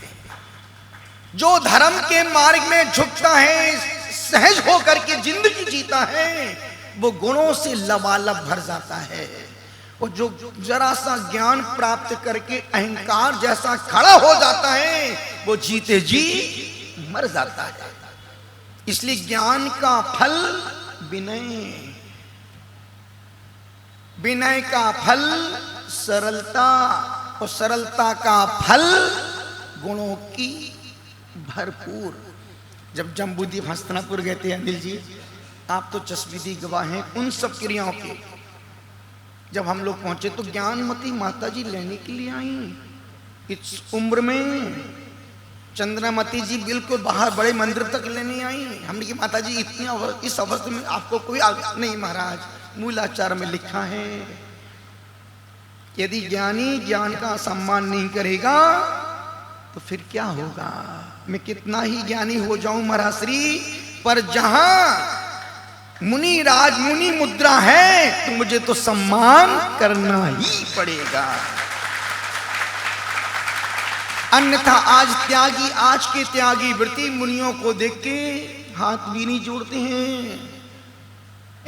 जो धर्म के मार्ग में झुकता है, सहज होकर के जिंदगी जीता है, वो गुणों से लबालब भर जाता है। और जो जरा सा ज्ञान प्राप्त करके अहंकार जैसा खड़ा हो जाता है वो जीते जी मर जाता है। इसलिए ज्ञान का फल विनय, विनय का फल सरलता, और सरलता का फल गुणों की भरपूर। जब जम्बूद्वीप हस्तिनापुर गए थे अनिल जी, आप तो चश्मदीदी गवाह हैं उन सब क्रियाओं के। जब हम लोग पहुंचे तो ज्ञानमती माता जी लेने के लिए आई इस उम्र में। चंद्रमती जी बिल्कुल बाहर बड़े मंदिर तक लेने आई। हमने की माता जी इतनी इस अवस्था में आपको कोई नहीं महाराज, मूलाचार में लिखा है यदि ज्ञानी ज्ञान का सम्मान नहीं करेगा तो फिर क्या होगा। मैं कितना ही ज्ञानी हो जाऊं महाराश्री, पर जहां मुनि राज मुनि मुद्रा है तो मुझे तो सम्मान करना ही पड़ेगा, अन्यथा आज के त्यागी वृत्ति मुनियों को देख के हाथ भी नहीं जोड़ते हैं।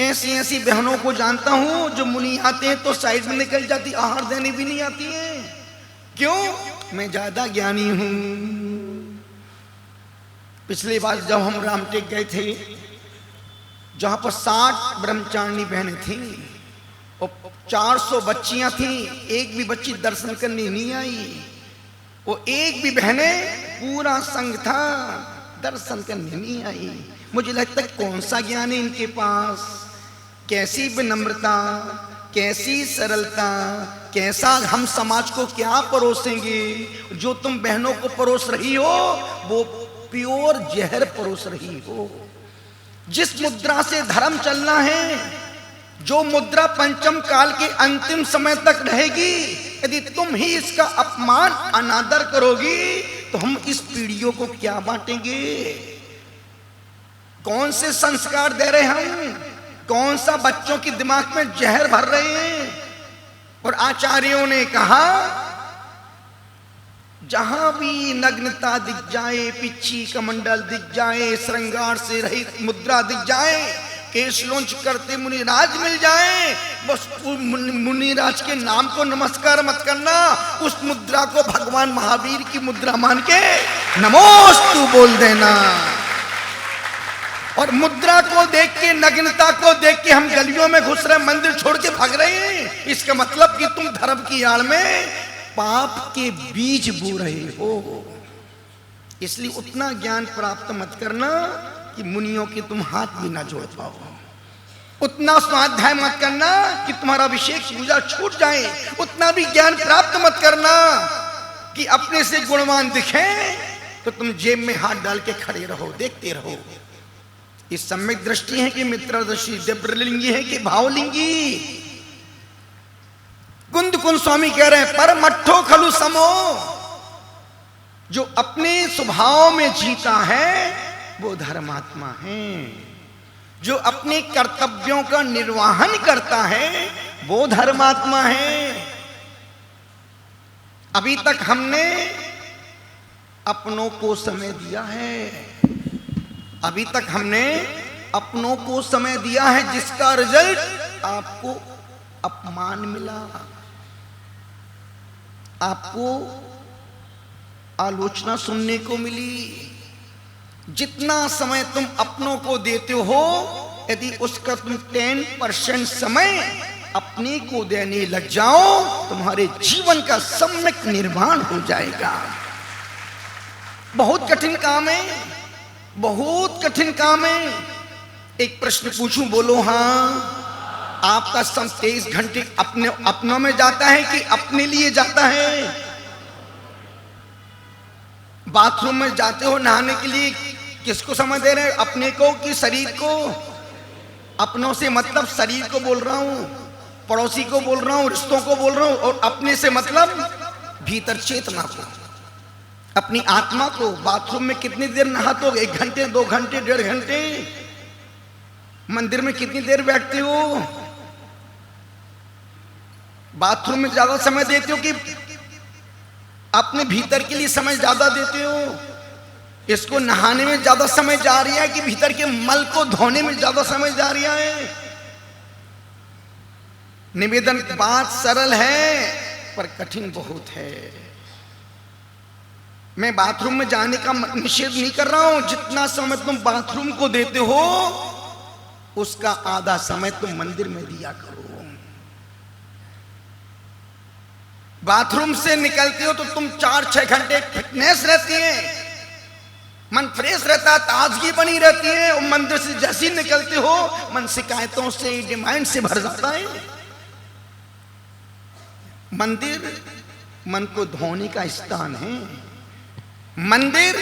ऐसी ऐसी बहनों को जानता हूं जो मुनि आते हैं तो साइड में निकल जाती, आहार देने भी नहीं आती है। क्यों? मैं ज्यादा ज्ञानी हूं। पिछली बार जब हम रामटेक गए थे जहां पर 60 ब्रह्मचारिणी बहनें थी और 400 बच्चियां थी, एक भी बच्ची दर्शन करने नहीं आई। वो एक भी बहनें पूरा संघ था दर्शन करने नहीं आई। मुझे लगता है कौन सा ज्ञान है इनके पास, कैसी विनम्रता, कैसी सरलता, कैसा हम समाज को क्या परोसेंगे। जो तुम बहनों को परोस रही हो वो प्योर जहर परोस रही हो। जिस मुद्रा से धर्म चलना है, जो मुद्रा पंचम काल के अंतिम समय तक रहेगी, यदि तुम ही इसका अपमान अनादर करोगी तो हम इस पीढ़ियों को क्या बांटेंगे। कौन से संस्कार दे रहे हम, कौन सा बच्चों के दिमाग में जहर भर रहे हैं। और आचार्यों ने कहा जहां भी नग्नता दिख जाए, पिच्छी कमंडल दिख जाए, श्रृंगार से रहित मुद्रा दिख जाए, केश लौंच करते मुनिराज मिल जाए, बस मुनिराज के नाम को नमस्कार मत करना, उस मुद्रा को भगवान महावीर की मुद्रा मान के नमोस्तु बोल देना। और मुद्रा को देख के, नग्नता को देख के हम गलियों में घुस रहे, मंदिर छोड़ के भाग रहे हैं। इसका मतलब कि तुम धर्म की आड़ में पाप के बीज बो रहे हो। इसलिए उतना ज्ञान प्राप्त मत करना कि मुनियों के तुम हाथ भी ना जोड़ पाओ। उतना स्वाध्याय मत करना कि तुम्हारा अभिषेक पूजा छूट जाए। उतना भी ज्ञान प्राप्त मत करना कि अपने से गुणवान दिखे तो तुम जेब में हाथ डाल के खड़े रहो, देखते रहो। इस सम्यक दृष्टि है कि मित्र दृष्टि, दिव्यलिंगी है कि भावलिंगी। कुंद कुंद स्वामी कह रहे हैं परमट्ठो खलु समो। जो अपने स्वभाव में जीता है वो धर्मात्मा है। जो अपने कर्तव्यों का निर्वहन करता है वो धर्मात्मा है। अभी तक हमने अपनों को समय दिया है, अभी तक हमने अपनों को समय दिया है, जिसका रिजल्ट आपको अपमान मिला, आपको आलोचना सुनने को मिली। जितना समय तुम अपनों को देते हो, यदि उसका तुम 10% समय अपने को देने लग जाओ, तुम्हारे जीवन का सम्यक निर्माण हो जाएगा। बहुत कठिन काम है, बहुत कठिन काम है। एक प्रश्न पूछूं, बोलो हाँ। आपका सम 23 घंटे अपनों में जाता है कि अपने लिए जाता है? बाथरूम में जाते हो नहाने के लिए, किसको समय दे रहे हैं, अपने को कि शरीर को? अपनों से मतलब शरीर को बोल रहा हूं, पड़ोसी को बोल रहा हूं, रिश्तों को बोल रहा हूं। और अपने से मतलब भीतर चेतना को, अपनी आत्मा को। बाथरूम में कितनी देर नहाते हो? 1 घंटे, 2 घंटे, 1.5 घंटे? मंदिर में कितनी देर बैठते हो? बाथरूम में ज्यादा समय देते हो कि अपने भीतर के लिए समय ज्यादा देते हो? इसको नहाने में ज्यादा समय जा रही है कि भीतर के मल को धोने में ज्यादा समय जा रही है? निवेदन, बात सरल है पर कठिन बहुत है। मैं बाथरूम में जाने का निषेध नहीं कर रहा हूं। जितना समय तुम बाथरूम को देते हो, उसका आधा समय तुम मंदिर में दिया करो। बाथरूम से निकलते हो तो तुम 4-6 घंटे फिटनेस रहती है, मन फ्रेश रहता है, ताजगी बनी रहती है। और मंदिर से जैसे ही निकलते हो, मन शिकायतों से, डिमांड से भर जाता है। मंदिर मन को धोने का स्थान है। मंदिर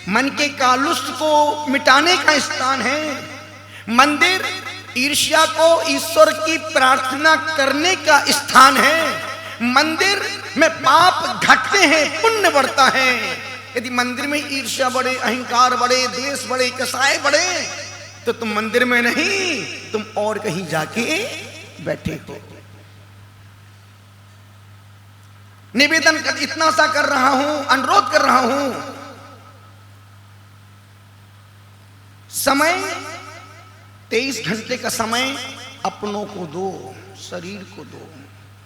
मन के कालुष्ट को मिटाने का स्थान है। मंदिर ईर्ष्या को ईश्वर की प्रार्थना करने का स्थान है। मंदिर में पाप घटते हैं, पुण्य बढ़ता है। यदि मंदिर में ईर्ष्या बढ़े, अहंकार बढ़े, द्वेष बढ़े, कसाय बढ़े, तो तुम मंदिर में नहीं, तुम और कहीं जाके बैठे हो। निवेदन इतना सा कर रहा हूं, अनुरोध कर रहा हूं, समय 23 घंटे का समय अपनों को दो, शरीर को दो,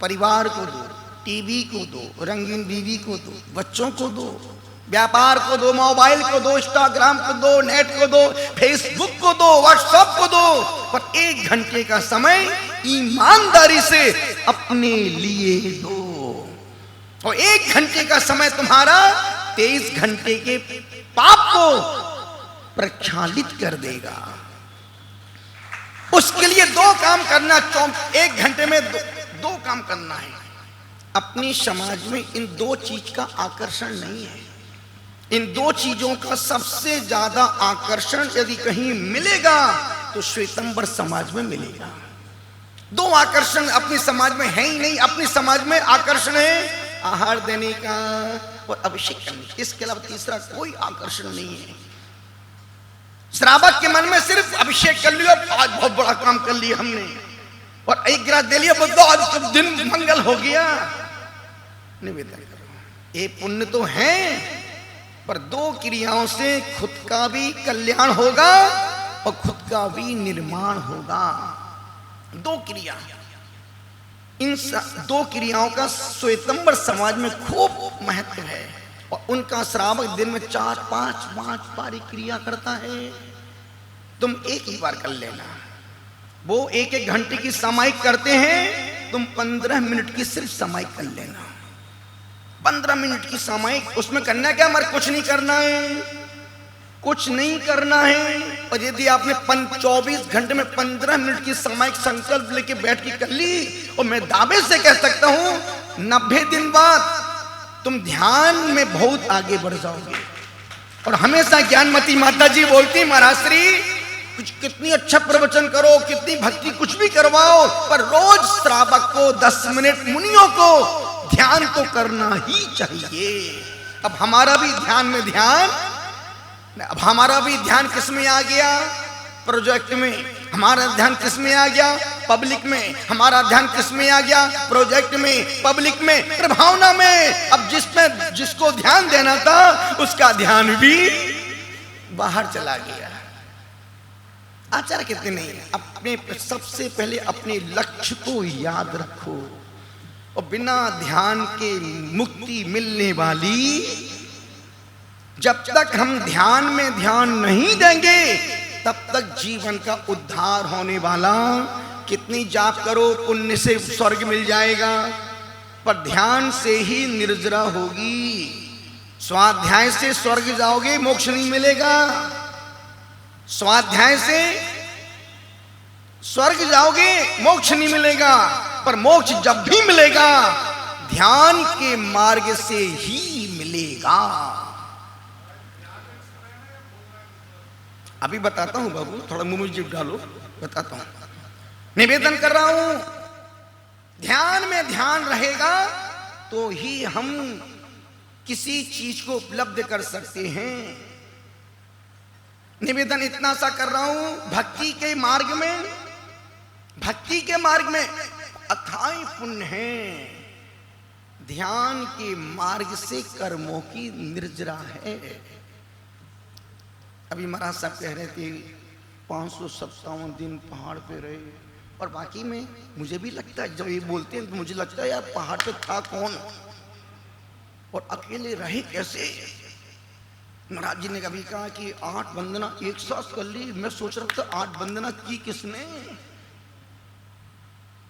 परिवार को दो, टीवी को दो, रंगीन बीवी को दो, बच्चों को दो, व्यापार को दो, मोबाइल को दो, इंस्टाग्राम को दो, नेट को दो, फेसबुक को दो, व्हाट्सएप को दो। पर 1 घंटे का समय ईमानदारी से अपने लिए दो। और 1 घंटे का समय तुम्हारा 23 घंटे के पाप को प्रक्षालित कर देगा। उस उसके लिए दो काम करना, 1 घंटे में दो काम करना है। अपनी समाज में इन दो चीज का आकर्षण नहीं है। इन दो चीजों का सबसे ज्यादा आकर्षण यदि कहीं मिलेगा तो श्वेतंबर समाज में मिलेगा। दो आकर्षण अपनी समाज में है ही नहीं। अपनी समाज में आकर्षण है आहार देने का और अभिषेक करने का, इसके अलावा तीसरा कोई आकर्षण नहीं है। श्रावक के मन में सिर्फ अभिषेक कर लिया, आज बहुत बड़ा काम कर लिया हमने, और 1 गिलास दे लिया, बोलते आज तो दिन मंगल हो गया। निवेदन करो, ये पुण्य तो है, पर दो क्रियाओं से खुद का भी कल्याण होगा और खुद का भी निर्माण होगा। दो क्रिया, इन दो क्रियाओं का श्वेतंबर समाज में खूब महत्व है और उनका श्रावक दिन में 4-5 बारी क्रिया करता है। तुम एक ही बार कर लेना। वो 1-1 घंटे की सामायिक करते हैं, तुम 15 मिनट की सिर्फ सामायिक कर लेना। 15 मिनट की सामायिक, उसमें करना क्या, हमारे कुछ नहीं करना है, कुछ नहीं करना है। और यदि आपने 24 घंटे में 15 मिनट की सामायिक संकल्प लेके बैठ के कर ली, और मैं दावे से कह सकता हूं 90 दिन बाद तुम ध्यान में बहुत आगे बढ़ जाओगे। और हमेशा ज्ञानमती माता जी बोलती, महाराज श्री कुछ कितनी अच्छा प्रवचन करो, कितनी भक्ति कुछ भी करवाओ, पर रोज श्रावक को 10 मिनट, मुनियों को ध्यान तो करना ही चाहिए। अब हमारा भी ध्यान में ध्यान, अब हमारा भी ध्यान किस में आ गया, प्रोजेक्ट में। हमारा ध्यान किस में आ गया, पब्लिक में। हमारा ध्यान किस में आ गया, प्रोजेक्ट में, पब्लिक में, प्रभावना में। अब जिसको ध्यान देना था उसका ध्यान भी बाहर चला गया। आचार्य कहते नहीं, अपने सबसे पहले अपने लक्ष्य को याद रखो, और बिना ध्यान के मुक्ति मिलने वाली, जब तक हम ध्यान में ध्यान नहीं देंगे तब तक जीवन का उद्धार होने वाला। कितनी जाप करो, पुण्य से स्वर्ग मिल जाएगा, पर ध्यान से ही निर्जरा होगी। स्वाध्याय से स्वर्ग जाओगे, मोक्ष नहीं मिलेगा। स्वाध्याय से स्वर्ग जाओगे, मोक्ष नहीं मिलेगा, पर मोक्ष जब भी मिलेगा ध्यान के मार्ग से ही मिलेगा। अभी बताता हूं बाबू, थोड़ा मुंह में जीभ डालो, बताता हूं। निवेदन कर रहा हूं, ध्यान में ध्यान रहेगा तो ही हम किसी चीज को उपलब्ध कर सकते हैं। निवेदन इतना सा कर रहा हूं, भक्ति के मार्ग में अथाई पुण्य है। ध्यान के मार्ग से कर्मों की निर्जरा है। अभी महाराज साहब कह रहे थे 557 दिन पहाड़ पे रहे, और बाकी में मुझे भी लगता है, जब ये बोलते हैं तो मुझे लगता है यार पहाड़ पे था कौन और अकेले रहे कैसे। महाराज जी ने कभी कहा कि 8 वंदना एक साथ कर ली। मैं सोच रहा था 8 वंदना की किसने,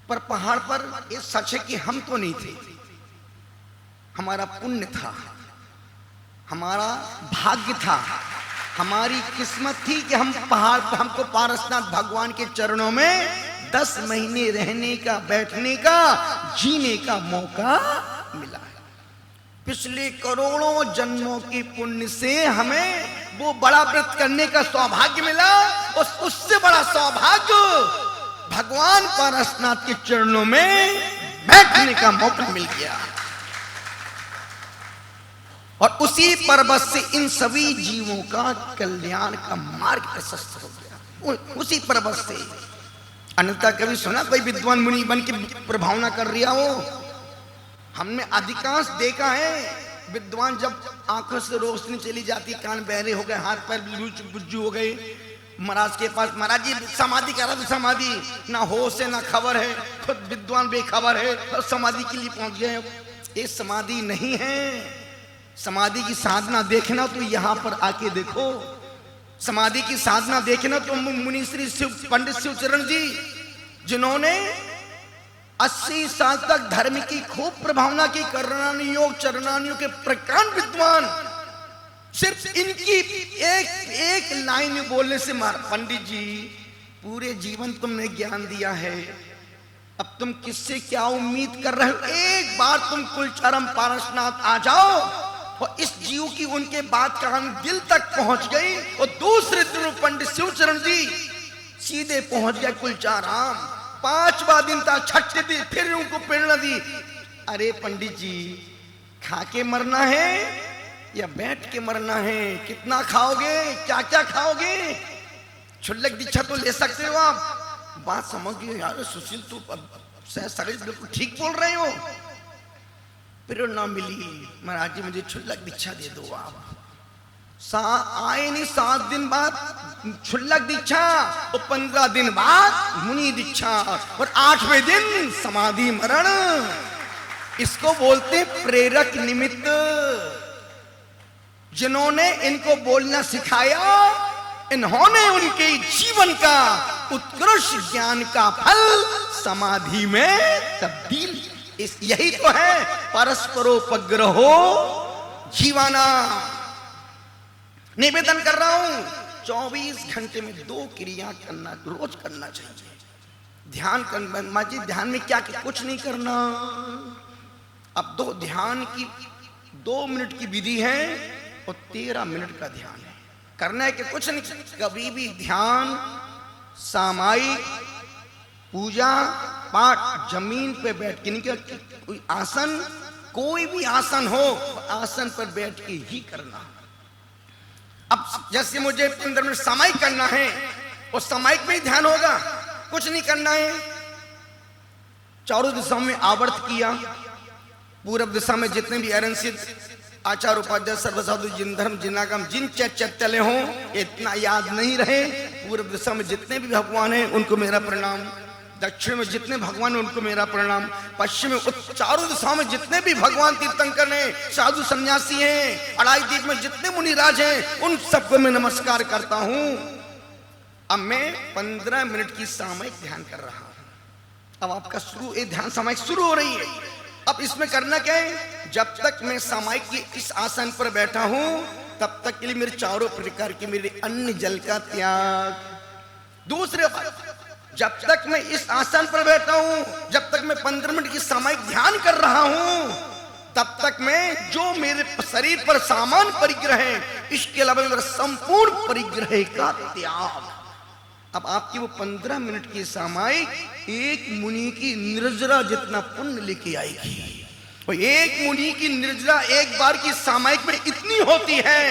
पर पहाड़ पर ये सच है कि हम तो नहीं थे, हमारा पुण्य था, हमारा भाग्य था, हमारी किस्मत थी कि हम पहाड़ पर, हमको पारसनाथ भगवान के चरणों में 10 महीने रहने का, बैठने का, जीने का मौका मिला। पिछले करोड़ों जन्मों की पुण्य से हमें वो बड़ा व्रत करने का सौभाग्य मिला, और उससे बड़ा सौभाग्य भगवान पारसनाथ के चरणों में बैठने का मौका मिल गया। और उसी पर्वत से इन सभी जीवों का कल्याण का मार्ग प्रशस्त हो गया, उसी पर्वत से। अन्यथा कभी सुना कोई विद्वान मुनि बन के प्रभावना कर रहा हो? हमने अधिकांश देखा है, विद्वान जब आंखों से रोशनी चली जाती, कान बहरे हो गए, हाथ पैर बुज्जू हो गए, महाराज के पास, महाराज जी समाधि करा दो, समाधि ना होश है ना खबर है, खुद विद्वान बेखबर है और समाधि के लिए पहुंच गए। ये समाधि नहीं है। समाधि की साधना देखना तो यहां पर आके देखो। समाधि की साधना देखना तो मुनि श्री पंडित शिवचरण जी, जिन्होंने 80 साल तक धर्म की खूब प्रभावना की, करणानियोग चरणानियों के प्रकांड विद्वान, सिर्फ इनकी एक लाइन बोलने से पंडित जी पूरे जीवन तुमने ज्ञान दिया है, अब तुम किससे क्या उम्मीद कर रहे हो? एक बार तुम कुलचरण पारसनाथ आ जाओ और इस जीव की उनके बात कहानी दिल तक पहुंच गई। और दूसरे दिन पंडित शिवचरण जी सीधे पहुंच गया कुलचाराम। 5वां दिन था, छठे दिन फिर उनको प्रेरणा दी, अरे पंडित जी खा के मरना है या बैठ के मरना है? कितना खाओगे, क्या क्या खाओगे? क्षुल्लक दीक्षा तो ले सकते हो आप। बात समझ गए यार सुशील, तू सही बिल्कुल ठीक बोल रहे हो। प्रेरणा मिली, महाराज जी मुझे क्षुल्लक दीक्षा दे दो आप। आए नहीं 7 दिन बाद क्षुल्लक दीक्षा, और 15 दिन बाद मुनि दीक्षा, और 8वें दिन समाधि मरण। इसको बोलते प्रेरक निमित्त। जिन्होंने इनको बोलना सिखाया, इन्होंने उनके जीवन का उत्कृष्ट ज्ञान का फल समाधि में तब्दील। यही तो है परस्परोपग्रहो जीवाना। निवेदन कर रहा हूं 24 घंटे में 2 क्रिया करना रोज करना चाहिए। ध्यान करना, माँ जी ध्यान में क्या कुछ नहीं करना। अब ध्यान की 2 मिनट की विधि है और 13 मिनट का ध्यान है। करना है कि कुछ नहीं, कभी भी ध्यान, सामायिक पूजा पाठ जमीन पे बैठ के नहीं, कोई आसन, कोई भी आसन हो आसन पर बैठ के ही करना। अब जैसे मुझे 15 मिनट सामायिक करना है और सामायिक में ही ध्यान होगा, कुछ नहीं करना है। चारों दिशाओं में आवर्त किया, पूर्व दिशा में जितने भी अरंसित आचार उपाध्याय सर्वसाधु जिन धर्म जिनागम जिन चैतन्य हो, इतना याद नहीं रहे। पूर्व दिशा में जितने भी भगवान हैं उनको मेरा प्रणाम, दक्षिण में जितने भगवान हैं उनको मेरा प्रणाम, पश्चिम में चारों दिशाओं में जितने भी भगवान तीर्थंकर हैं, साधु सन्यासी हैं, अड़ाई द्वीप में जितने मुनिराज हैं, उन सबको मैं नमस्कार करता हूं। अब मैं 15 मिनट की सामयिक ध्यान कर रहा हूं। अब आपका ध्यान सामयिक शुरू हो रही है। अब इसमें करना क्या है, जब तक मैं सामायिक की इस आसन पर बैठा हूं तब तक के लिए मेरे चारों प्रकार के मेरे अन्न जल का त्याग। दूसरे बात, जब तक मैं इस आसन पर बैठा हूं, जब तक मैं 15 मिनट की सामायिक ध्यान कर रहा हूं, तब तक मैं जो मेरे शरीर पर सामान परिग्रह है, इसके अलावा मेरा संपूर्ण परिग्रह का त्याग। अब आपकी वो 15 मिनट की सामायिक एक मुनि की निर्जरा जितना पुण्य लेके आएगी। और एक मुनि की निर्जरा एक बार की सामायिक में इतनी होती है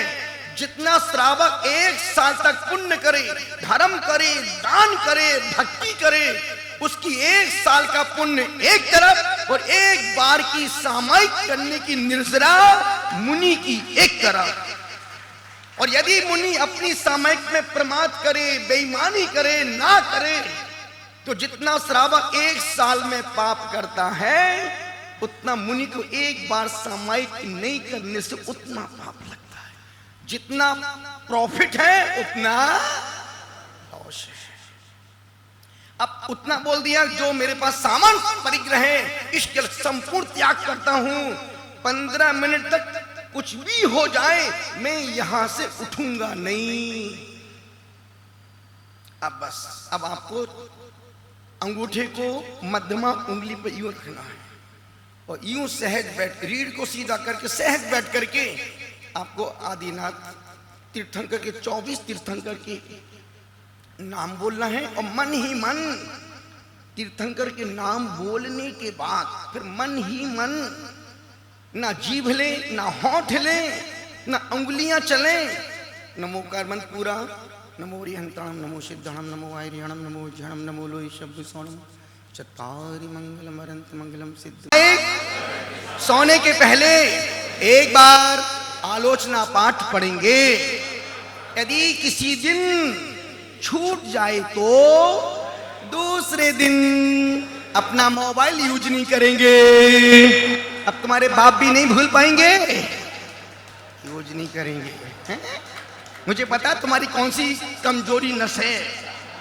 जितना श्रावक 1 साल तक पुण्य करे, धर्म करे, दान करे, भक्ति करे, उसकी 1 साल का पुण्य एक तरफ और एक बार की सामायिक करने की निर्जरा मुनि की एक तरफ। और यदि मुनि अपनी सामायिक में प्रमाद करे, बेईमानी करे, ना करे, तो जितना श्रावक 1 साल में पाप करता है उतना मुनि को एक बार सामायिक नहीं करने से उतना पाप लगता है। जितना प्रॉफिट है उतना लॉस है। अब उतना बोल दिया, जो मेरे पास सामान परिग्रह है इसके संपूर्ण त्याग करता हूं। 15 मिनट तक कुछ भी हो जाए मैं यहां से उठूंगा नहीं। अब बस, अब आपको अंगूठे को मध्यमा उंगली पर यूं रखना है और यूं सहज बैठ, रीढ़ को सीधा करके सहज बैठ करके आपको आदिनाथ तीर्थंकर के 24 तीर्थंकर के नाम बोलना है। और मन ही मन तीर्थंकर के नाम बोलने के बाद फिर मन ही मन, ना जीभ ले, ना होंठ ले, ना उंगलियां चले, नमो कार मन पूरा, नमो रिहंताणम, नमो सिद्धाणम, नमो आयरियाणम, नमो झणम, नमो लोई शब्द सोणम, चत्वारि मंगलम अनंत मंगलम सिद्ध। सोने के पहले एक बार आलोचना पाठ पढ़ेंगे। यदि किसी दिन छूट जाए तो दूसरे दिन अपना मोबाइल यूज नहीं करेंगे। अब तुम्हारे बाप भी नहीं भूल पाएंगे, यूज नहीं करेंगे। है? मुझे पता है तुम्हारी कौन सी कमजोरी नस है,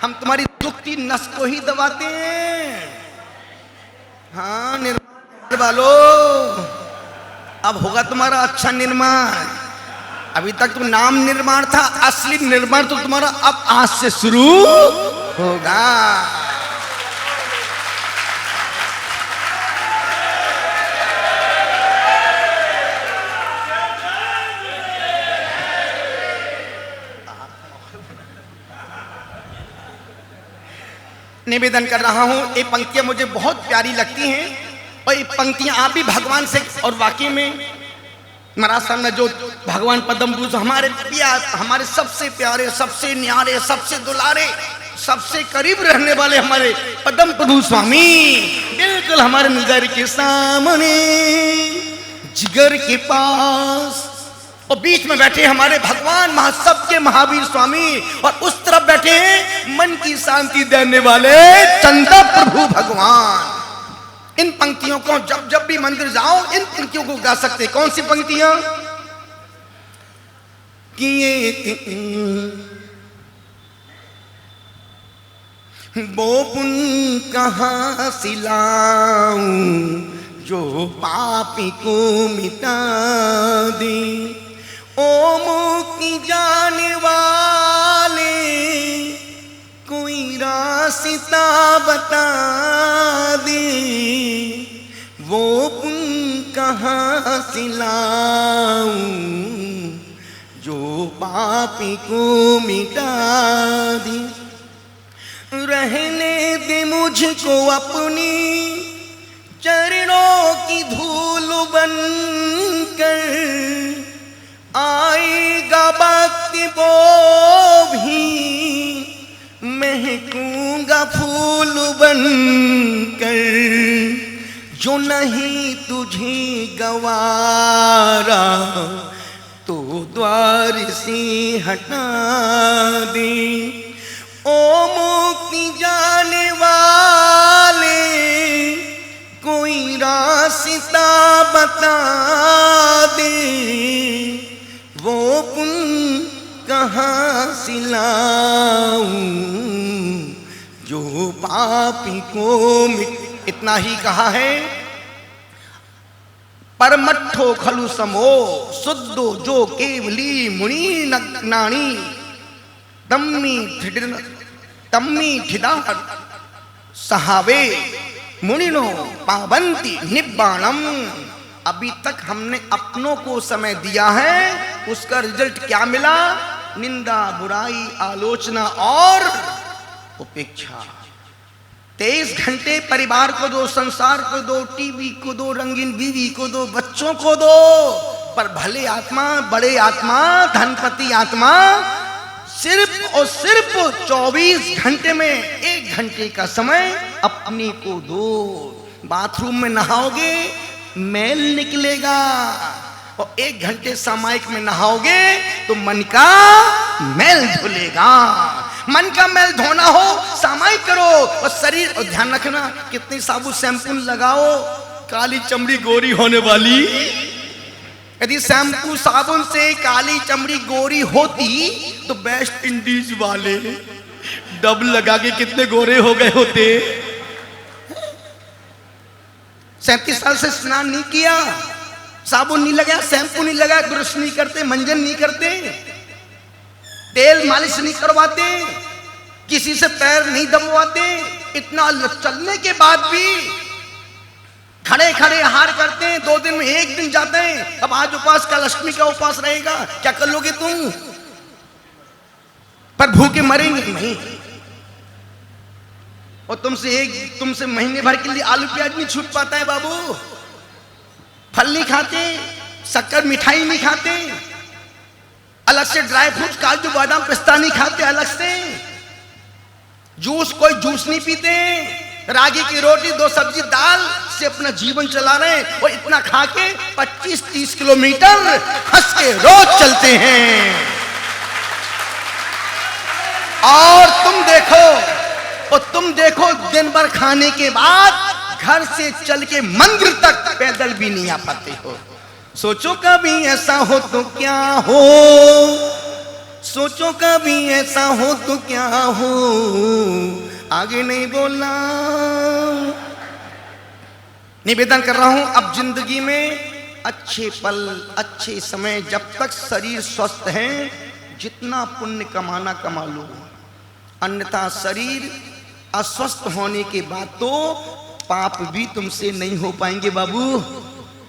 हम तुम्हारी दुखती नस को ही दबाते हैं। हाँ, निर्माण वालो, अब होगा तुम्हारा अच्छा निर्माण। अभी तक तो नाम निर्माण था, असली निर्माण तो तुम्हारा अब आज से शुरू होगा। निवेदन कर रहा हूं, ये पंक्तियां मुझे बहुत प्यारी लगती हैं और ये पंक्तियां आप भी भगवान से, और वाकई में महाराज सामने जो भगवान पद्म भूषण हमारे प्यार, हमारे सबसे प्यारे, सबसे न्यारे, सबसे दुलारे, सबसे करीब रहने वाले हमारे पद्म प्रभु स्वामी बिल्कुल हमारे नजर के सामने, जिगर के पास, और बीच में बैठे हमारे भगवान महासब के महावीर स्वामी, और उस तरफ बैठे हैं मन की शांति देने वाले चंदा प्रभु भगवान। इन पंक्तियों को जब जब भी मंदिर जाओ इन पंक्तियों को गा सकते। कौन सी पंक्तियां? कि वो पुन कहां सिलाऊं जो पापी को मिटा दे, ओ मुक्ति जाने वाले कोई रास्ता बता दे, वो पुन कहां से लाऊं जो पापी को मिटा दे। रहने दे मुझको अपनी चरणों की धूल बनकर, आएगा वक्त वो भी महकूंगा फूल बनकर, जो नहीं तुझे गवारा तो द्वार से हटा दे, ओ मुक्ति जाने वाले कोई रास्ता बता दे, वो पुन कहां से लाऊं जो पापी को मिट। इतना ही कहा है। परमट्ठो खलु समो शुद्धो जो केवली मुनि नाणी, तम्मी ठिदार सहावे मुनिनो पावंती निब्बाणम। अभी तक हमने अपनों को समय दिया है, उसका रिजल्ट क्या मिला? निंदा, बुराई, आलोचना और उपेक्षा। 23 घंटे परिवार को दो, संसार को दो, टीवी को दो, रंगीन बीवी को दो, बच्चों को दो, पर भले आत्मा, बड़े आत्मा, धनपति आत्मा सिर्फ और सिर्फ 24 घंटे में 1 घंटे का समय अपने को दो। बाथरूम में नहाओगे मैल निकलेगा, और 1 घंटे सामायिक में नहाओगे तो मन का मैल धुलेगा। मन का मैल धोना हो सामायिक करो, और शरीर, और ध्यान रखना कितनी साबुन शैम्पू लगाओ, काली चमड़ी गोरी होने वाली। यदि शैम्पू साबुन से काली चमड़ी गोरी होती तो वेस्ट इंडीज वाले डब लगा के कितने गोरे हो गए होते। 37 साल से स्नान नहीं किया, साबुन नहीं लगाया, शैम्पू नहीं लगाया, ब्रश नहीं करते, मंजन नहीं करते, तेल मालिश नहीं करवाते, किसी से पैर नहीं दबवाते, इतना चलने के बाद भी खड़े खड़े आहार करते हैं। 2 दिन में 1 दिन जाते हैं। अब आज उपवास, कल अष्टमी का उपवास रहेगा, क्या कर लोगे तुम? पर भूखे मरेंगे नहीं। और तुमसे महीने भर के लिए आलू प्याज नहीं छूट पाता है बाबू। फल नहीं खाते, शक्कर मिठाई नहीं खाते, अलग से ड्राई फ्रूट, काजू बादाम पिस्ता नहीं खाते अलग से, जूस कोई जूस नहीं पीते, रागी की रोटी 2 सब्जी दाल से अपना जीवन चला रहे हैं, और इतना खा के 25-30 किलोमीटर हंस के रोज चलते हैं। और तुम देखो दिन भर खाने के बाद घर से चल के मंदिर तक पैदल भी नहीं आ पाते हो। सोचो कभी ऐसा हो तो क्या हो, सोचो कभी ऐसा हो तो क्या हो, आगे नहीं बोलना। निवेदन कर रहा हूं, अब जिंदगी में अच्छे पल, अच्छे समय, जब तक शरीर स्वस्थ है जितना पुण्य कमाना कमा लो। अन्यथा शरीर अस्वस्थ होने के बाद तो पाप भी तुमसे नहीं हो पाएंगे बाबू।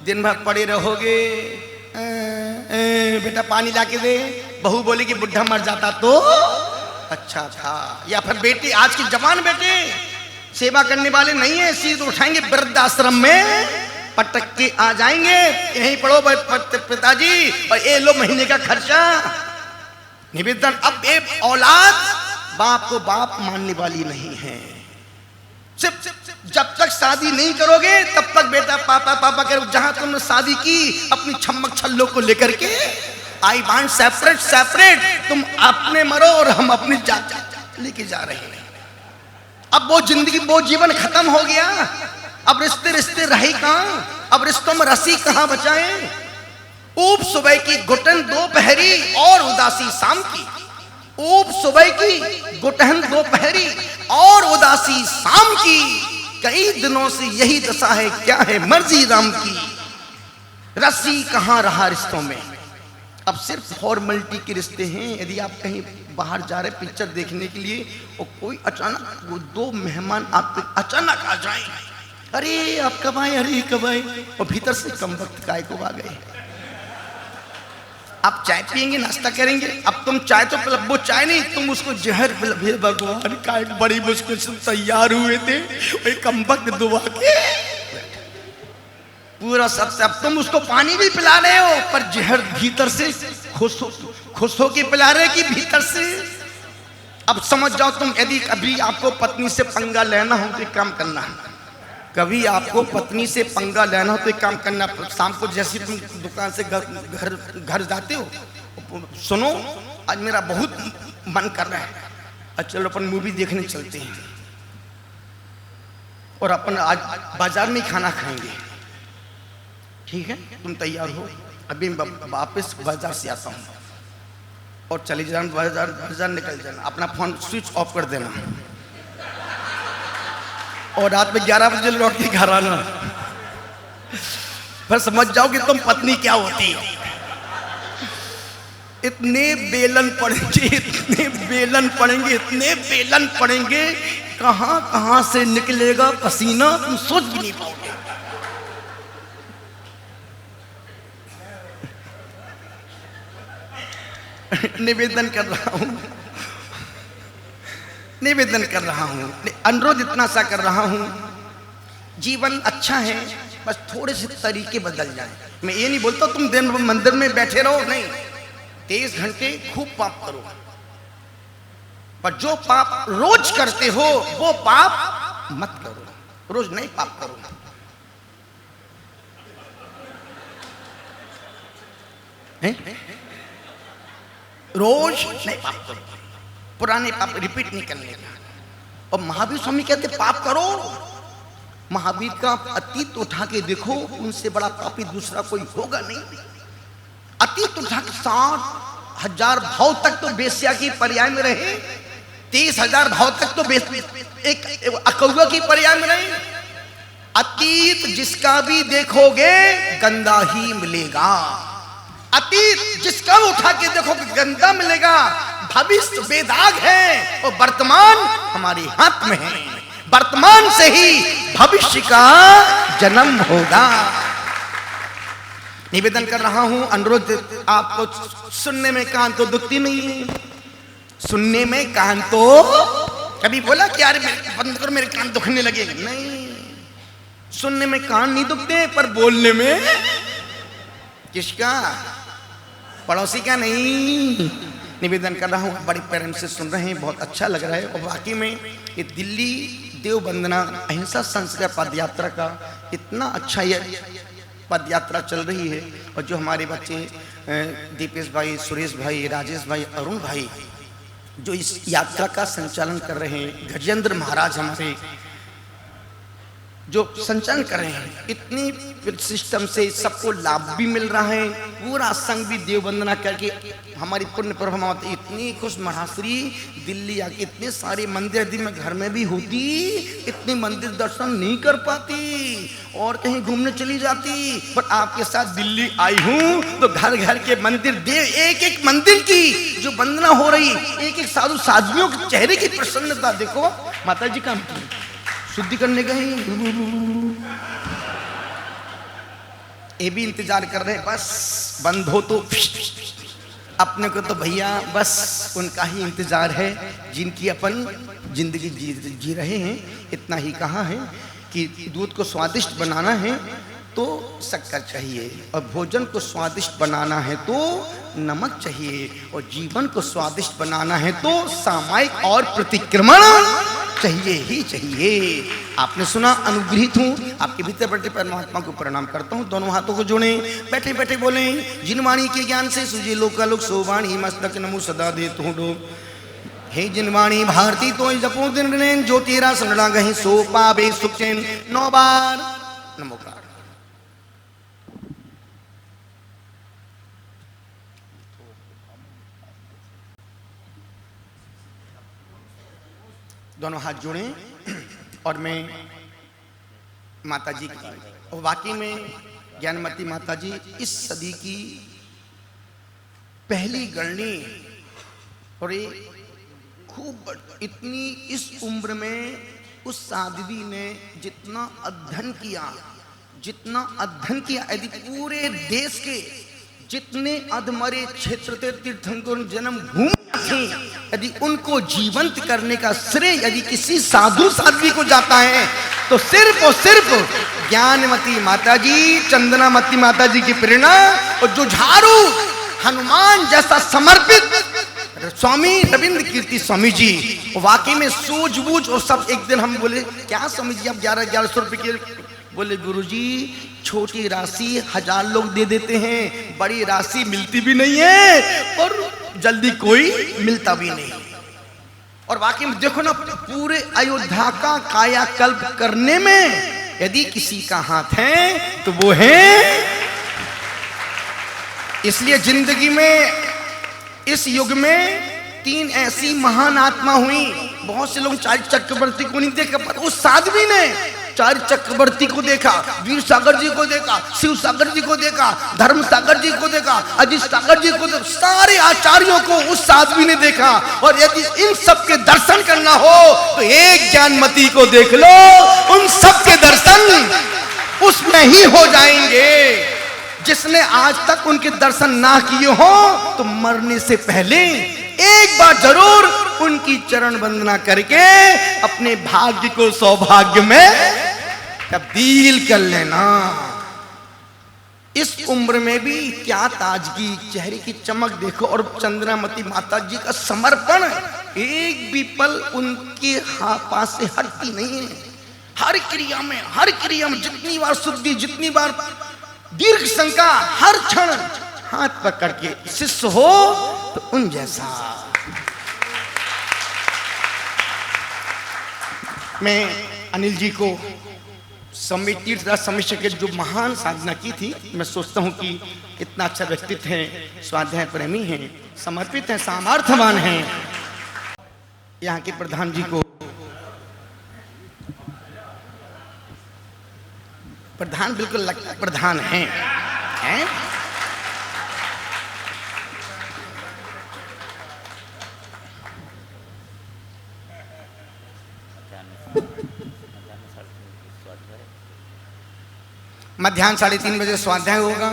दिन भर पड़े रहोगे, बेटा पानी लाके दे, बहू बोली कि बुढ़ा मर जाता तो अच्छा था। या फिर बेटे, आज के जवान बेटे सेवा करने वाले नहीं है, सीध उठाएंगे वृद्धाश्रम में पटक के आ जाएंगे, यहीं पढ़ो पिताजी और ये लो महीने का खर्चा। निवेदन, अब एक औलाद बाप को बाप मानने वाली नहीं है। सिर्फ जब तक शादी नहीं करोगे तब तक बेटा पापा पापा करो। जहां तुमने शादी की अपनी छम्मक छल्लों को लेकर के, आई वांट सेपरेट सेपरेट, तुम अपने मरो और हम अपनी जात लेके जा रहे हैं। अब वो जिंदगी, वो जीवन खत्म हो गया। अब रिश्ते रिश्ते रहे कहां, अब रिश्तों में रसी कहां बचाए। ऊप सुबह की घुटन दोपहरी और उदासी शाम की, ऊप सुबह की गुटहन दोपहरी और उदासी शाम की, कई दिनों से यही दशा है, क्या है मर्जी राम की। रस्सी कहां रहा रिश्तों में, अब सिर्फ फॉर्मेलिटी के रिश्ते हैं। यदि आप कहीं बाहर जा रहे पिक्चर देखने के लिए और कोई अचानक, वो दो मेहमान आप अचानक आ जाए, अरे आप कब आए, अरे कब आए, और भीतर से कम वक्त काय को आ गए। आप चाय पियेंगे, नाश्ता करेंगे, अब तुम चाय तो वो चाय नहीं, तुम उसको जहर भगवान का बड़ी मुश्किल से तैयार हुए थे, कम वक्त दुआ के पूरा सब। अब तुम उसको पानी भी पिला रहे हो पर जहर भीतर से खुश हो के पिला रहे कि भीतर से। अब समझ जाओ तुम, यदि कभी आपको पत्नी से पंगा लेना हो तो एक काम करना है, कभी आपको पत्नी से पंगा लेना हो तो एक काम करना, शाम को जैसे तुम दुकान से घर जाते हो, सुनो आज मेरा बहुत मन कर रहा है, आज चलो अपन मूवी देखने चलते हैं और अपन आज बाजार में खाना खाएंगे, ठीक है तुम तैयार हो, अभी वापस बाजार से आता हूँ, और चले जाना बाजार निकल जाना, अपना फोन स्विच ऑफ कर देना और रात में 11 बजे लौट के घर आना। फिर समझ जाओ कि तुम पत्नी क्या होती हो। इतने बेलन पड़ेंगे, इतने बेलन पड़ेंगे, इतने बेलन पड़ेंगे, कहां कहां से निकलेगा पसीना तुम सोच भी नहीं पाओगे। निवेदन कर रहा हूं, निवेदन कर रहा हूं, अनुरोध इतना सा कर रहा हूं, जीवन अच्छा है बस थोड़े से तरीके बदल जाएं। मैं ये नहीं बोलता तुम दिन भर मंदिर में बैठे रहो, नहीं, 23 घंटे खूब पाप करो, पर जो पाप रोज करते हो वो पाप मत करो, रोज नहीं पाप करो। रोज नहीं पाप करो, पुराने पाप रिपीट नहीं करने का। और महावीर स्वामी कहते पाप करो, महावीर का अतीत उठा के देखो, उनसे बड़ा पापी दूसरा कोई होगा नहीं। अतीत उठा के 60,000 भाव तक तो बेस्या की पर्याय में रहे, 30,000 भाव तक तो एक अकौवा की पर्याय में रहे। अतीत जिसका भी देखोगे गंदा ही मिलेगा, अतीत जिसका उठा के देखो कि गंदा मिलेगा। भविष्य बेदाग है और वर्तमान हमारे हाथ में है, वर्तमान से ही भविष्य का जन्म होगा। निवेदन कर रहा हूं, अनुरोध, आपको सुनने में कान तो दुखती नहीं है, सुनने में कान तो, कभी बोला कि यार बंद करो मेरे कान दुखने लगे, नहीं, सुनने में कान नहीं दुखते पर बोलने में, किसका, पड़ोसी का नहीं। निवेदन कर रहा हूँ, बड़ी प्रेम से सुन रहे हैं, बहुत अच्छा लग रहा है। और वाकई में ये दिल्ली देव वंदना अहिंसा संस्कार पद यात्रा का इतना अच्छा ये पद यात्रा चल रही है, और जो हमारे बच्चे दीपेश भाई, सुरेश भाई, राजेश भाई, अरुण भाई जो इस यात्रा का संचालन कर रहे हैं, गजेंद्र महाराज हमारे जो संचालन कर रहे हैं, इतनी सिस्टम से सबको लाभ भी मिल रहा है। पूरा संघ भी देव वंदना करके हमारी पुण्य प्रभा इतनी खुश महाश्री दिल्ली आके इतने सारे मंदिर यदि मैं घर में भी होती इतने मंदिर दर्शन नहीं कर पाती और कहीं घूमने चली जाती, पर आपके साथ दिल्ली आई हूँ तो घर घर के मंदिर देव एक एक मंदिर की जो वंदना हो रही, एक एक साधु साध्वियों के चेहरे की प्रसन्नता देखो। माता जी काम की शुद्धि करने गए, ये भी इंतजार कर रहे हैं बस बंद हो तो। अपने को तो भैया बस उनका ही इंतजार है जिनकी अपन जिंदगी जी रहे हैं। इतना ही कहा है कि दूध को स्वादिष्ट बनाना है तो शक्कर चाहिए, और भोजन को स्वादिष्ट बनाना है तो नमक चाहिए, और जीवन को स्वादिष्ट बनाना है तो सामायिक और प्रतिक्रमण चाहिए ही चाहिए। आपने सुना, अनुग्रहित हूँ, आपके भीतर बैठे परमात्मा को प्रणाम करता हूँ। दोनों हाथों को जोड़े, बैठे बैठे बोले, जिन वाणी के ज्ञान से सुझे लोकालोक सोवाणी मस्तक नमो सदा दे तू। हे जिन वाणी भारती तो जपो दिन जो तेरा शरणा गहे सो पावे सुख चैन। 9 बार नमोकार। दोनों हाथ जोड़ें और मैं माता जी की, और वाकई में ज्ञानमती माता जी इस सदी की पहली गणनी, और ये खूब इतनी इस उम्र में उस साध्वी ने जितना अध्ययन किया यदि पूरे देश के जितने अधमरे क्षेत्र थे तीर्थंकर जन्म भूमि थी, यदि उनको जीवंत करने का श्रेय यदि किसी साधु साध्वी को जाता है तो सिर्फ और सिर्फ ज्ञानमती माता जी, चंदनामती माता जी की प्रेरणा, और जो झाड़ू हनुमान जैसा समर्पित स्वामी रविंद्र कीर्ति स्वामी जी, वाकई में सूझबूझ और सब। एक दिन हम बोले क्या स्वामी जी आप 1100 रुपए के, बोले गुरुजी छोटी राशि 1000 लोग दे देते हैं, बड़ी राशि मिलती भी नहीं है और जल्दी कोई मिलता भी नहीं। और वाकई में देखो ना, पूरे अयोध्या का कायाकल्प करने में यदि किसी का हाथ है तो वो है। इसलिए जिंदगी में इस युग में 3 ऐसी महान आत्मा हुई। बहुत से लोग चार्य चक्रवर्ती को नहीं देखा, पर उस साध्वी ने चार्य चक्रवर्ती को देखा, वीर सागर जी को देखा, शिव सागर जी को देखा, धर्म सागर जी को देखा, अजीत सागर जी को देखा, सारे आचार्यों को उस साध्वी ने देखा। और यदि इन सब के दर्शन करना हो तो एक ज्ञानमती को देख लो, उन सब के दर्शन उसमें ही हो जाएंगे। जिसने आज तक उनके दर्शन ना किए हो तो मरने से पहले एक बार जरूर उनकी चरण वंदना करके अपने भाग्य को सौभाग्य में तब्दील कर लेना। इस उम्र में भी क्या ताजगी, चेहरे की चमक देखो, और चंद्रामती माता जी का समर्पण एक भी पल उनके पास से हटती नहीं है। हर क्रिया में जितनी बार शुद्धि, जितनी बार दीर्घ शंका, हर क्षण हाथ पकड़ के शिष्य हो तो उन जैसा। मैं अनिल जी को स्वामी तीर्थदास स्वामी के जो महान साधना की थी, मैं सोचता हूं कि इतना अच्छा व्यक्तित्व है, स्वाध्याय प्रेमी हैं, समर्पित हैं, सामर्थ्यवान हैं। यहाँ के प्रधान जी को, प्रधान बिल्कुल लगता है प्रधान हैं, हैं? मध्याह्न 3:30 बजे स्वाध्याय होगा,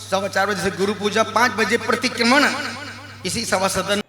4:15 बजे से गुरु पूजा, 5 बजे प्रतिक्रमण इसी सभा सदन